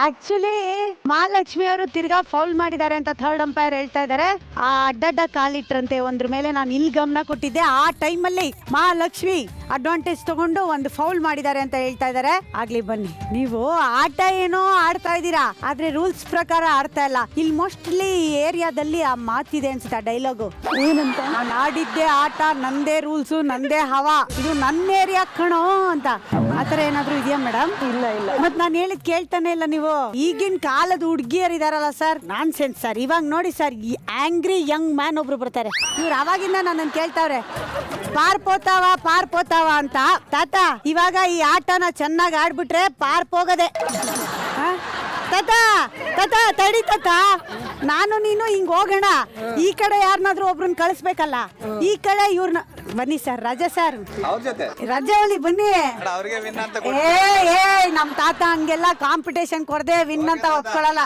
ಆಕ್ಚುಲಿ ಮಹಾಲಕ್ಷ್ಮಿ ಅವರು ತಿರ್ಗಾ ಫೌಲ್ ಮಾಡಿದ್ದಾರೆ ಅಂತ ಥರ್ಡ್ ಅಂಪೈರ್ ಹೇಳ್ತಾ ಇದ್ದಾರೆ. ಆ ಅಡ್ಡಡ್ಡ ಕಾಲಿಟ್ರಂತೆ ಒಂದ್ರ ಮೇಲೆ ನಾನು ಇಲ್ಲಿ ಗಮನ ಕೊಟ್ಟಿದ್ದೆ. ಆ ಟೈಮಲ್ಲಿ ಮಹಾಲಕ್ಷ್ಮಿ ಅಡ್ವಾಂಟೇಜ್ ತಗೊಂಡು ಒಂದು ಫೌಲ್ ಮಾಡಿದ್ದಾರೆ ಅಂತ ಹೇಳ್ತಾ ಇದ್ದಾರೆ. ಆಗ್ಲಿ ಬನ್ನಿ, ನೀವು ಆಟ ಏನೋ ಆಡ್ತಾ ಇದ್ದೀರಾ, ಆದ್ರೆ ರೂಲ್ಸ್ ಪ್ರಕಾರ ಆಡ್ತಾ ಇಲ್ಲ. ಇಲ್ಲಿ ಮೋಸ್ಟ್ಲಿ ಏರಿಯಾದಲ್ಲಿ ಆ ಮಾತಿದೆ ಅನ್ಸುತ್ತೆ, ಆ ಡೈಲಾಗು ಏನಂತ, ನಾನು ಆಡಿದ್ದೆ ಆಟ, ನಂದೇ ರೂಲ್ಸು, ನಂದೇ ಹವಾ, ಇದು ನನ್ನ ಏರಿಯಾ ಕಣೋ ಅಂತ. ಆತರ ಏನಾದ್ರು ಇದೆಯಾ ಮೇಡಮ್? ಇಲ್ಲ ಇಲ್ಲ. ಮತ್ ನಾನು ಹೇಳಿದ್ ಕೇಳ್ತಾನೆ ಇಲ್ಲ ನೀವು. ಈಗಿನ ಕಾಲದ ಹುಡುಗಿಯರ್ ಇದಾರಲ್ಲ ಸರ್, ನಾನ್ ಸೆನ್ಸ್ ಸರ್. ಇವಾಗ ನೋಡಿ ಸರ್, ಈ ಆಂಗ್ರಿ ಯಂಗ್ ಮ್ಯಾನ್ ಒಬ್ರು ಬರ್ತಾರೆ, ಇವ್ರು ಅವಾಗಿಂದ ನನ್ನ ಕೇಳ್ತಾವ್ರೆ ಪಾರ್ ಪೋತಾವ ಅಂತ. ತಾತ ಇವಾಗ ಈ ಆಟನ ಚೆನ್ನಾಗಿ ಆಡ್ಬಿಟ್ರೆ ಪಾರ್ ಹೋಗದೆ. ತಾತ ತಡಿ ತಾತ, ನಾನು ನೀನು ಹಿಂಗ್ ಹೋಗೋಣ. ಈ ಕಡೆ ಯಾರನ್ನಾದ್ರೂ ಒಬ್ರನ್ನ ಕಳಿಸ್ಬೇಕಲ್ಲ, ಈ ಕಡೆ ಇವ್ರನ್ನ. ಬನ್ನಿ ಸರ್, ರಜಾ ಸರ್, ರಜಾ ಹೇಳಿ ಬನ್ನಿ. ನಮ್ ತಾತ ಹಂಗೆಲ್ಲ ಕಾಂಪಿಟೇಷನ್ ಕೊಡದೆ ವಿನ್ ಅಂತ ಒಪ್ಕೊಳ್ಳಲ್ಲ.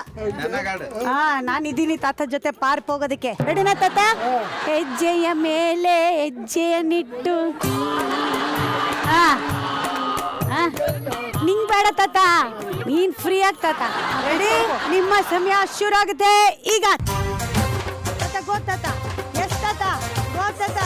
ನಾನು ಇದೀನಿ ತಾತ ಜೊತೆ ಪಾರ್ಕ್ ಹೋಗೋದಕ್ಕೆ. ರೆಡಿನಾ ತಾತ? ಹೆಜ್ಜೆಯ ಮೇಲೆ ಹೆಜ್ಜೆಯನ್ನಿಟ್ಟು. ನಿಂಗ್ ಬೇಡ ತಾತ, ನೀನ್ ಫ್ರೀ ಆಗ್ ತಾತ. ರೆಡಿ? ನಿಮ್ಮ ಸಮಯ ಶುರು ಆಗುತ್ತೆ ಈಗ. ತಾತ ಗೊತ್ತಾತ? ಎಸ್ ತಾತ, ಗೊತ್ತಾತ?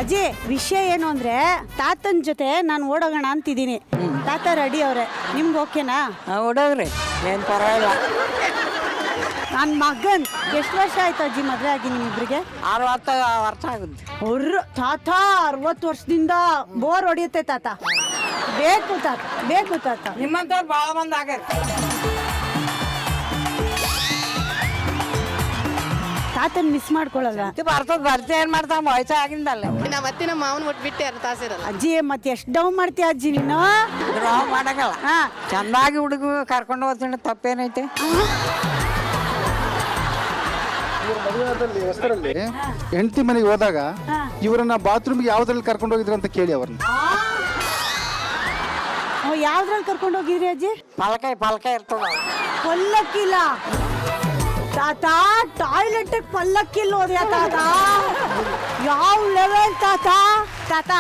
ಅಜ್ಜಿ, ವಿಷಯ ಏನು ಅಂದ್ರೆ ತಾತನ್ ಜೊತೆ ನಾನು ಓಡೋಗೋಣ ಅಂತಿದ್ದೀನಿ. ತಾತ ರೆಡಿ ಅವ್ರೆ, ನಿಮ್ಗೆ ಓಕೆನಾ? ಓಡೋಗ್ರಿ, ಏನ್ ಪರವಾಗಿಲ್ಲ. ನನ್ನ ಮಗನ್ ಎಷ್ಟು ವರ್ಷ ಆಯ್ತು ಅಜ್ಜಿ ಮದ್ವೆ ಆಗಿ ನಿಮ್ಮಿಬ್ರಿಗೆ? 60 ವರ್ಷ ಆಗುತ್ತೆ. ಅವ್ರ ತಾತ 60 ವರ್ಷದಿಂದ ಬೋರ್ ಹೊಡಿಯುತ್ತೆ ತಾತ. ಬೇಕು ತಾತ, ಬೇಕು ತಾತ. ನಿಮ್ಮಂತವ್ರು ಬಹಳ ಮಂದಿ ಆಗ್ಯಾರ. ತಾತನ್ ಮಿಸ್ ಮಾಡ್ಕೊಳ್ಳಲ್ಲ. ಬರ್ತ ಏನ್ ಮಾಡ್ತಾವ, ವಯಸ್ಸ ಆಗಿಂದಲ್ಲ. ನಮ್ಮ ಅತ್ತಿನ ಮಾವನ್ ಒಟ್ಟು ಬಿಟ್ಟು ತಾಸಿರಲ್ಲ. ಅಜ್ಜಿ ಮತ್ತೆ ಎಷ್ಟು ಡೌನ್ ಮಾಡ್ತೀಯ ಅಜ್ಜಿ ನೀನು? ಮಾಡಕಲ್ಲ, ಚಂದಾಗಿ ಹುಡುಗ ಕರ್ಕೊಂಡು ಹೋಗ್ತೀನಿ, ತಪ್ಪೇನೈತೆ? ಹೆಸರಲ್ಲಿ ಹೆಂಡತಿ ಮನೆಗೆ ಹೋದಾಗ ಇವರನ್ನ ಬಾತ್ರೂಮ್ಗೆ ಯಾವ್ದ್ರಲ್ಲಿ ಕರ್ಕೊಂಡು ಹೋಗಿದ್ರು ಅಂತ ಕೇಳಿ ಅವ್ರನ್ನ. ಯಾವ್ದ್ರಲ್ಲಿ ಕರ್ಕೊಂಡು ಹೋಗಿದ್ರಿ ಅಜ್ಜಿ? ಪಲ್ಕ ಇರ್ತದ, ಪಲ್ಲಕ್ಕಿಲ್ಲ ತಾತ. ಟಾಯ್ಲೆಟ್ ಪಲ್ಲಕ್ಕಿಲ್ಲ ಹೋದ್ಯಾ ತಾತ? ಯಾವ ಲೆವೆಲ್ ತಾತ? ತಾತ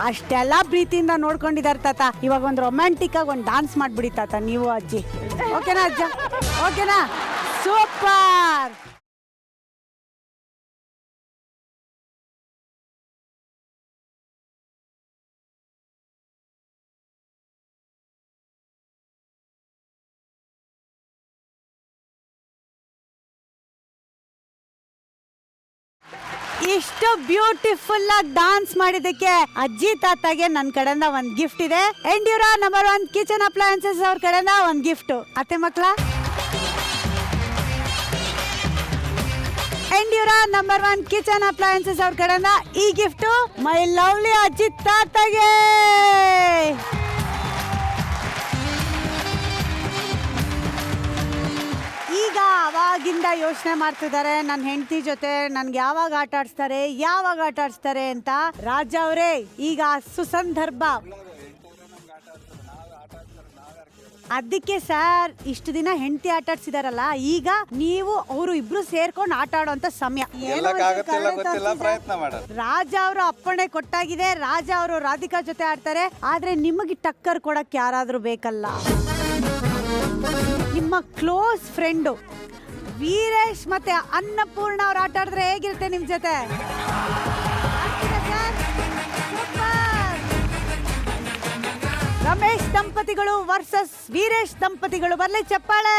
ಅಷ್ಟೆಲ್ಲ ಪ್ರೀತಿಯಿಂದ ನೋಡ್ಕೊಂಡಿದ್ದಾರೆ ತಾತ. ಇವಾಗ ಒಂದು ರೊಮ್ಯಾಂಟಿಕ್ ಆಗಿ ಒಂದು ಡಾನ್ಸ್ ಮಾಡ್ಬಿಡಿ ತಾತ, ನೀವು ಅಜ್ಜಿ. ಓಕೆನಾ ಅಜ್ಜ? ಓಕೆನಾ? ಸೂಪರ್. ಇಷ್ಟು ಬ್ಯೂಟಿಫುಲ್ ಆಗಿ ಡಾನ್ಸ್ ಮಾಡಿದಕ್ಕೆ ಅಜ್ಜಿ ತಾತಗೆ ನನ್ನ ಕಡೆಯಿಂದ ಒಂದು ಗಿಫ್ಟ್ ಇದೆ. ಎಂಡ್ಯೂರಾ ನಂಬರ್ 1 ಕಿಚನ್ ಅಪ್ಲಯನ್ಸಸ್ ಅವ್ರ ಕಡೆಯಿಂದ ಒಂದು ಗಿಫ್ಟ್. ಅತ್ತೆ ಮಕ್ಕಳ, ಎಂಡ್ಯೂರಾ ನಂಬರ್ 1 ಕಿಚನ್ ಅಪ್ಲಯನ್ಸಸ್ ಅವ್ರ ಕಡೆಯಿಂದ ಈ ಗಿಫ್ಟ್ ಮೈ ಲವ್ಲಿ ಅಜ್ಜಿ ತಾತಗೆ. ಈಗ ಅವಾಗಿಂದ ಯೋಚನೆ ಮಾಡ್ತಿದ್ದಾರೆ ನನ್ನ ಹೆಂಡತಿ ಜೊತೆ ನನ್ಗೆ ಯಾವಾಗ ಆಟ ಆಡಿಸ್ತಾರೆ ಅಂತ. ರಾಜ ಅವರೇ, ಈಗ ಸುಸಂದರ್ಭ ಅದಕ್ಕೆ ಸರ್ ಇಷ್ಟು ದಿನ ಹೆಂಡತಿ ಆಟ ಆಡ್ಸಿದಾರಲ್ಲ, ಈಗ ನೀವು ಅವರು ಇಬ್ರು ಸೇರ್ಕೊಂಡು ಆಟ ಆಡೋಂತ ಸಮಯ. ರಾಜ ಅವರು ಅಪ್ಪಣೆ ಕೊಟ್ಟಾಗಿದೆ. ರಾಜ ಅವರು ರಾಧಿಕಾ ಜೊತೆ ಆಡ್ತಾರೆ, ಆದ್ರೆ ನಿಮಗೆ ಟಕ್ಕರ್ ಕೊಡಕ್ ಯಾರಾದ್ರೂ ಬೇಕಲ್ಲ. ನಿಮ್ಮ ಕ್ಲೋಸ್ ಫ್ರೆಂಡು ವೀರೇಶ್ ಮತ್ತೆ ಅನ್ನಪೂರ್ಣ ಅವ್ರು ಆಟ ಆಡಿದ್ರೆ ಹೇಗಿರುತ್ತೆ ನಿಮ್ ಜೊತೆ? ರಮೇಶ್ ದಂಪತಿಗಳು ವರ್ಸಸ್ ವೀರೇಶ್ ದಂಪತಿಗಳು, ಬರ್ಲಿ ಚಪ್ಪಾಳೆ.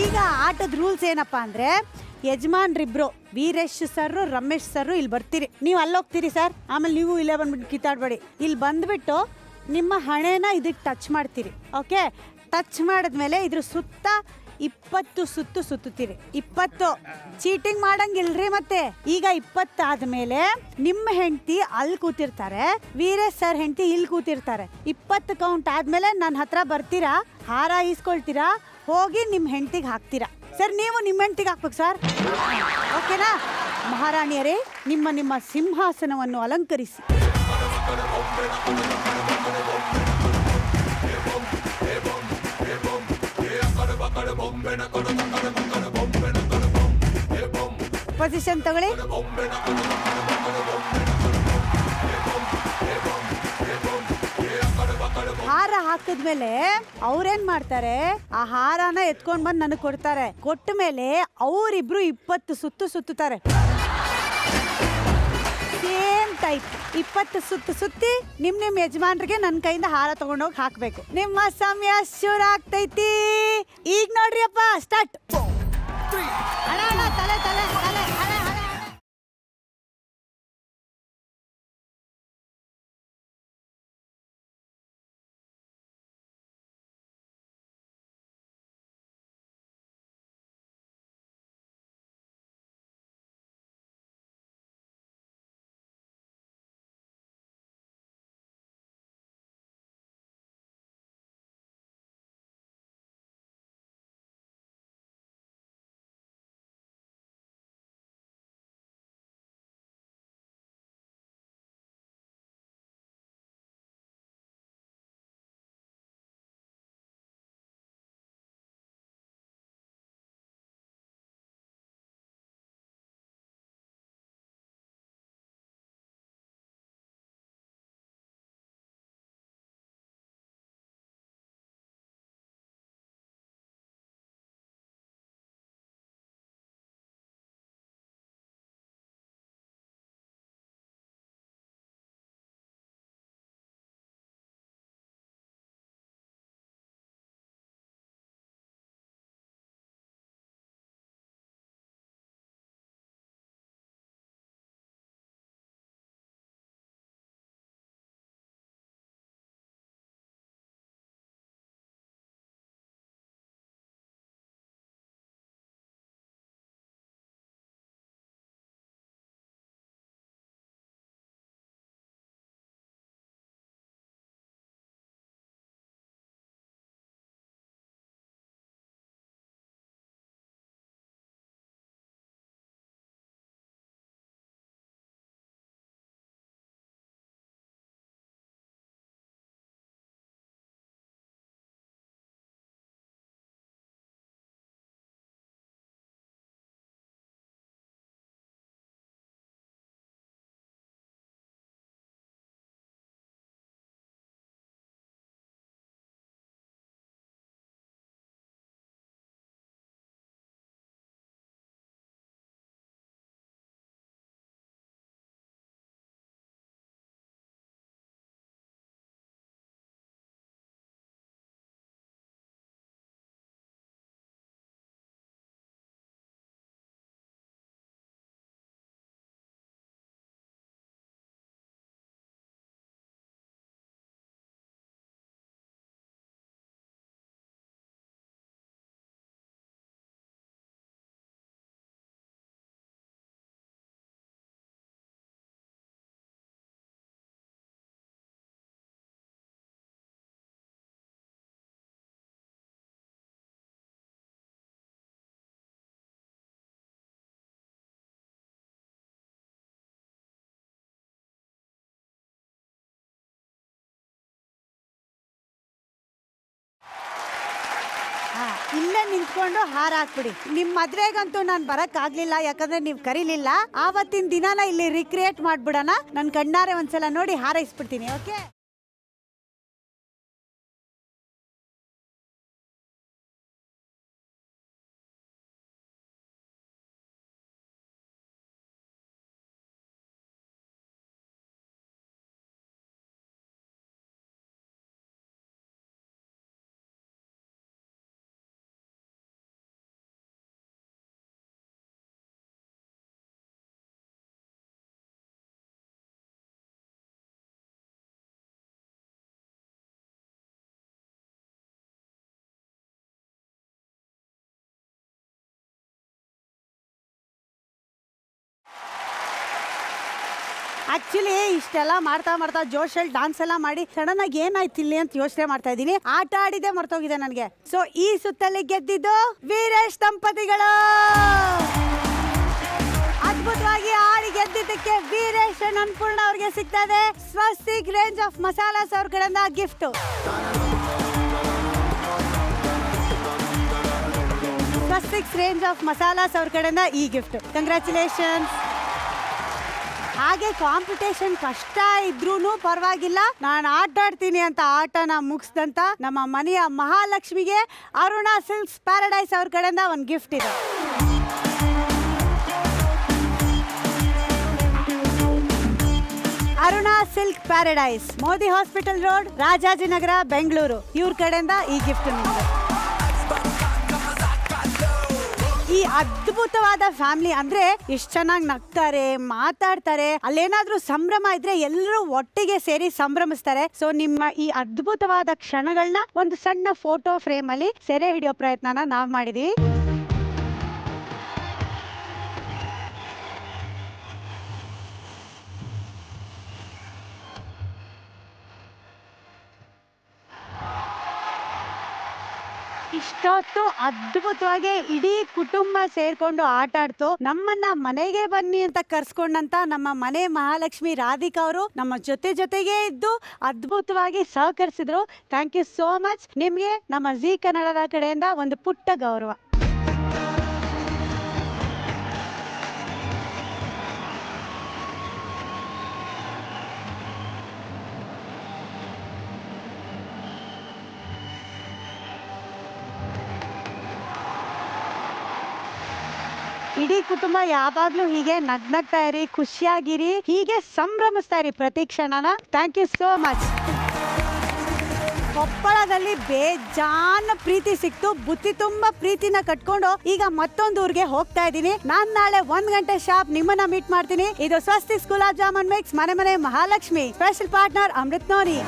ಈಗ ಆಟದ ರೂಲ್ಸ್ ಏನಪ್ಪಾ ಅಂದ್ರೆ, ಯಜಮಾನ್ರಿಬ್ರು ವೀರೇಶ್ ಸರ್ ರಮೇಶ್ ಸರ್ ಇಲ್ಲಿ ಬರ್ತೀರಿ, ನೀವು ಅಲ್ಲೋಗ್ತೀರಿ ಸರ್. ಆಮೇಲೆ ನೀವು ಇಲ್ಲೇ ಬಂದ್ಬಿಟ್ಟು ಕಿತ್ತಾಡ್ಬೇಡಿ. ಇಲ್ಲಿ ಬಂದ್ಬಿಟ್ಟು ನಿಮ್ಮ ಹಣೆನ ಇದಕ್ಕೆ ಟಚ್ ಮಾಡ್ತೀರಿ. ಓಕೆ, ಟಚ್ ಮಾಡಿದ್ಮೇಲೆ ಇದ್ರ ಸುತ್ತ 20 ಸುತ್ತು ಸುತ್ತುತ್ತೀರಿ. 20 ಚೀಟಿಂಗ್ ಮಾಡಂಗಿಲ್ರಿ. ಮತ್ತೆ ಈಗ 20 ಆದ್ಮೇಲೆ ನಿಮ್ಮ ಹೆಂಡತಿ ಅಲ್ಲಿ ಕೂತಿರ್ತಾರೆ, ವೀರೇಶ್ ಸರ್ ಹೆಂಡತಿ ಇಲ್ಲಿ ಕೂತಿರ್ತಾರೆ. 20 ಕೌಂಟ್ ಆದ್ಮೇಲೆ ನನ್ನ ಹತ್ರ ಬರ್ತೀರಾ, ಹಾರ ಈಸ್ಕೊಳ್ತೀರಾ, ಹೋಗಿ ನಿಮ್ಮ ಹೆಂಡತಿಗೆ ಹಾಕ್ತೀರಾ. ಸರ್ ನೀವು ನಿಮ್ಮ ಹೆಂಡತಿಗೆ ಹಾಕ್ಬೇಕು ಸರ್. ಓಕೆನಾ? ಮಹಾರಾಣಿಯರೇ, ನಿಮ್ಮ ಸಿಂಹಾಸನವನ್ನು ಅಲಂಕರಿಸಿ. ಪೊಸಿಷನ್ ತಗೊಳ್ಳಿ. ಹಾರ ಹಾಕಿದ್ಮೇಲೆ ಅವ್ರೇನ್ ಮಾಡ್ತಾರೆ, ಆ ಹಾರನ ಎತ್ಕೊಂಡ್ ಬಂದು ನನಗೆ ಕೊಡ್ತಾರೆ. ಕೊಟ್ಟ ಮೇಲೆ ಅವರಿಬ್ರು 20 ಸುತ್ತು ಸುತ್ತುತ್ತಾರೆ. ಸೇಮ್ ಟೈಪ್ 20 ಸುತ್ತು ಸುತ್ತಿ ನಿಮ್ ಯಜಮಾನ್ರಿಗೆ ನನ್ನ ಕೈಯಿಂದ ಹಾರ ತಗೊಂಡೋಗಿ ಹಾಕ್ಬೇಕು. ನಿಮ್ಮ ಸಮಯ ಶುರು ಆಗ್ತೈತಿ. ಈಗ ನೋಡ್ರಿ ಅಪ್ಪ, ಸ್ಟಾರ್ಟ್. ತಲೆ ತಲೆ ತಲೆ ಹಳೆ ಹಳೆ. ಇಲ್ಲೇ ನಿಂತ್ಕೊಂಡು ಹಾರ ಹಾಕ್ಬಿಡಿ. ನಿಮ್ ಮದ್ವೆಗಂತೂ ನಾನು ಬರಕ್ಕಾಗ್ಲಿಲ್ಲ, ಯಾಕಂದ್ರೆ ನೀವು ಕರೀಲಿಲ್ಲ. ಆವತ್ತಿನ ದಿನಾನ ಇಲ್ಲಿ ರಿಕ್ರಿಯೇಟ್ ಮಾಡ್ಬಿಡೋಣ. ನನ್ನ ಕಣ್ಣಾರೆ ಒಂದ್ಸಲ ನೋಡಿ ಹಾರೈಸ್ಬಿಡ್ತೀನಿ. ಓಕೆ? ಆಕ್ಚುಲಿ ಇಷ್ಟೆಲ್ಲ ಮಾಡ್ತಾ ಮಾಡ್ತಾ ಜೋಶಲ್ಲಿ ಡಾನ್ಸ್ ಎಲ್ಲ ಮಾಡಿ ಸಡನ್ ಆಗಿ ಏನಾಯ್ತು ಇಲ್ಲಿ ಅಂತ ಯೋಚನೆ ಮಾಡ್ತಾ ಇದ್ದೀನಿ. ಆಟ ಆಡಿದೆ ಮರ್ತೋಗಿದೆ ನನಗೆ. ಸೊ ಈ ಸುತ್ತಲ್ಲಿ ಗೆದ್ದಿದ್ದು ವೀರೇಶ್ ದಂಪತಿಗಳು. ಅದ್ಭುತವಾಗಿ ಆಡಿ ಗೆದ್ದಿದ್ದಕ್ಕೆ ವೀರೇಶ್ ಅನ್ಪೂರ್ಣ ಅವ್ರಿಗೆ ಸಿಗ್ತದೆ ಸ್ವಸ್ತಿಕ್ ರೇಂಜ್ ಆಫ್ ಮಸಾಲಾಸ್ ಅವ್ರ ಕಡೆಯಿಂದ gift. Swastiks range of masalas ಅವ್ರ ಕಡೆಯಿಂದ ಈ ಗಿಫ್ಟ್. ಕಂಗ್ರ್ಯಾಚುಲೇಷನ್ಸ್. ಹಾಗೆ ಕಾಂಪಿಟೇಷನ್ ಕಷ್ಟ ಇದ್ರೂ ಪರವಾಗಿಲ್ಲ, ನಾನು ಆಟಾಡ್ತೀನಿ ಅಂತ ಆಟನ ಮುಗಿಸ್ದಂತ ನಮ್ಮ ಮನೆಯ ಮಹಾಲಕ್ಷ್ಮಿಗೆ ಅರುಣಾ ಸಿಲ್ಕ್ಸ್ ಪ್ಯಾರಡೈಸ್ ಅವ್ರ ಕಡೆಯಿಂದ ಒಂದು ಗಿಫ್ಟ್ ಇದೆ. Aruna silk paradise, Modi hospital road, Rajajinagar, Bengaluru. ಇವ್ರ ಕಡೆಯಿಂದ ಈ ಗಿಫ್ಟ್ ನಿಮಗೆ. ಈ ಅದ್ಭುತವಾದ ಫ್ಯಾಮಿಲಿ ಅಂದ್ರೆ ಎಷ್ಟು ಚೆನ್ನಾಗಿ ನಗ್ತಾರೆ, ಮಾತಾಡ್ತಾರೆ. ಅಲ್ಲೇನಾದ್ರೂ ಸಂಭ್ರಮ ಇದ್ರೆ ಎಲ್ಲರೂ ಒಟ್ಟಿಗೆ ಸೇರಿ ಸಂಭ್ರಮಿಸ್ತಾರೆ. ಸೊ ನಿಮ್ಮ ಈ ಅದ್ಭುತವಾದ ಕ್ಷಣಗಳನ್ನ ಒಂದು ಸಣ್ಣ ಫೋಟೋ ಫ್ರೇಮ್ ಅಲ್ಲಿ ಸೆರೆ ಹಿಡಿಯೋ ಪ್ರಯತ್ನನ ನಾವ್ ಮಾಡಿದೀವಿ. ಇಷ್ಟೊತ್ತು ಅದ್ಭುತವಾಗಿ ಇಡೀ ಕುಟುಂಬ ಸೇರ್ಕೊಂಡು ಆಟ ಆಡ್ತು. ನಮ್ಮನ್ನ ಮನೆಗೆ ಬನ್ನಿ ಅಂತ ಕರ್ಸ್ಕೊಂಡಂತ ನಮ್ಮ ಮನೆ ಮಹಾಲಕ್ಷ್ಮಿ ರಾಧಿಕಾ ಅವರು ನಮ್ಮ ಜೊತೆಗೆ ಇದ್ದು ಅದ್ಭುತವಾಗಿ ಸಹಕರಿಸಿದ್ರು. Thank you so much. ನಿಮ್ಗೆ ನಮ್ಮ ಜೀ ಕನ್ನಡದ ಕಡೆಯಿಂದ ಒಂದು ಪುಟ್ಟ ಗೌರವ. ಇಡೀ ಕುಟುಂಬ ಯಾವಾಗ್ಲೂ ಹೀಗೆ ನಗ್ನಗ್ತಾ ಇರಿ, ಖುಷಿಯಾಗಿರಿ, ಹೀಗೆ ಸಂಭ್ರಮಿಸ್ತಾ ಇರಿ ಪ್ರತಿ ಕ್ಷಣನ. Thank you so much. ಕೊಪ್ಪಳದಲ್ಲಿ ಬೇಜಾನ್ ಪ್ರೀತಿ ಸಿಕ್ತು, ಬುತ್ತಿ ತುಂಬಾ ಪ್ರೀತಿನ ಕಟ್ಕೊಂಡು ಈಗ ಮತ್ತೊಂದು ಊರಿಗೆ ಹೋಗ್ತಾ ಇದ್ದೀನಿ. ನಾನ್ ನಾಳೆ 1 ಗಂಟೆ ಶಾಪ್ ನಿಮ್ಮನ್ನ ಮೀಟ್ ಮಾಡ್ತೀನಿ. ಇದು ಸ್ವಸ್ತಿಕ್ಸ್ ಗುಲಾಬ್ ಜಾಮೂನ್ ಮಿಕ್ಸ್, ಮನೆ Mahalakshmi. Special partner Amrit noni.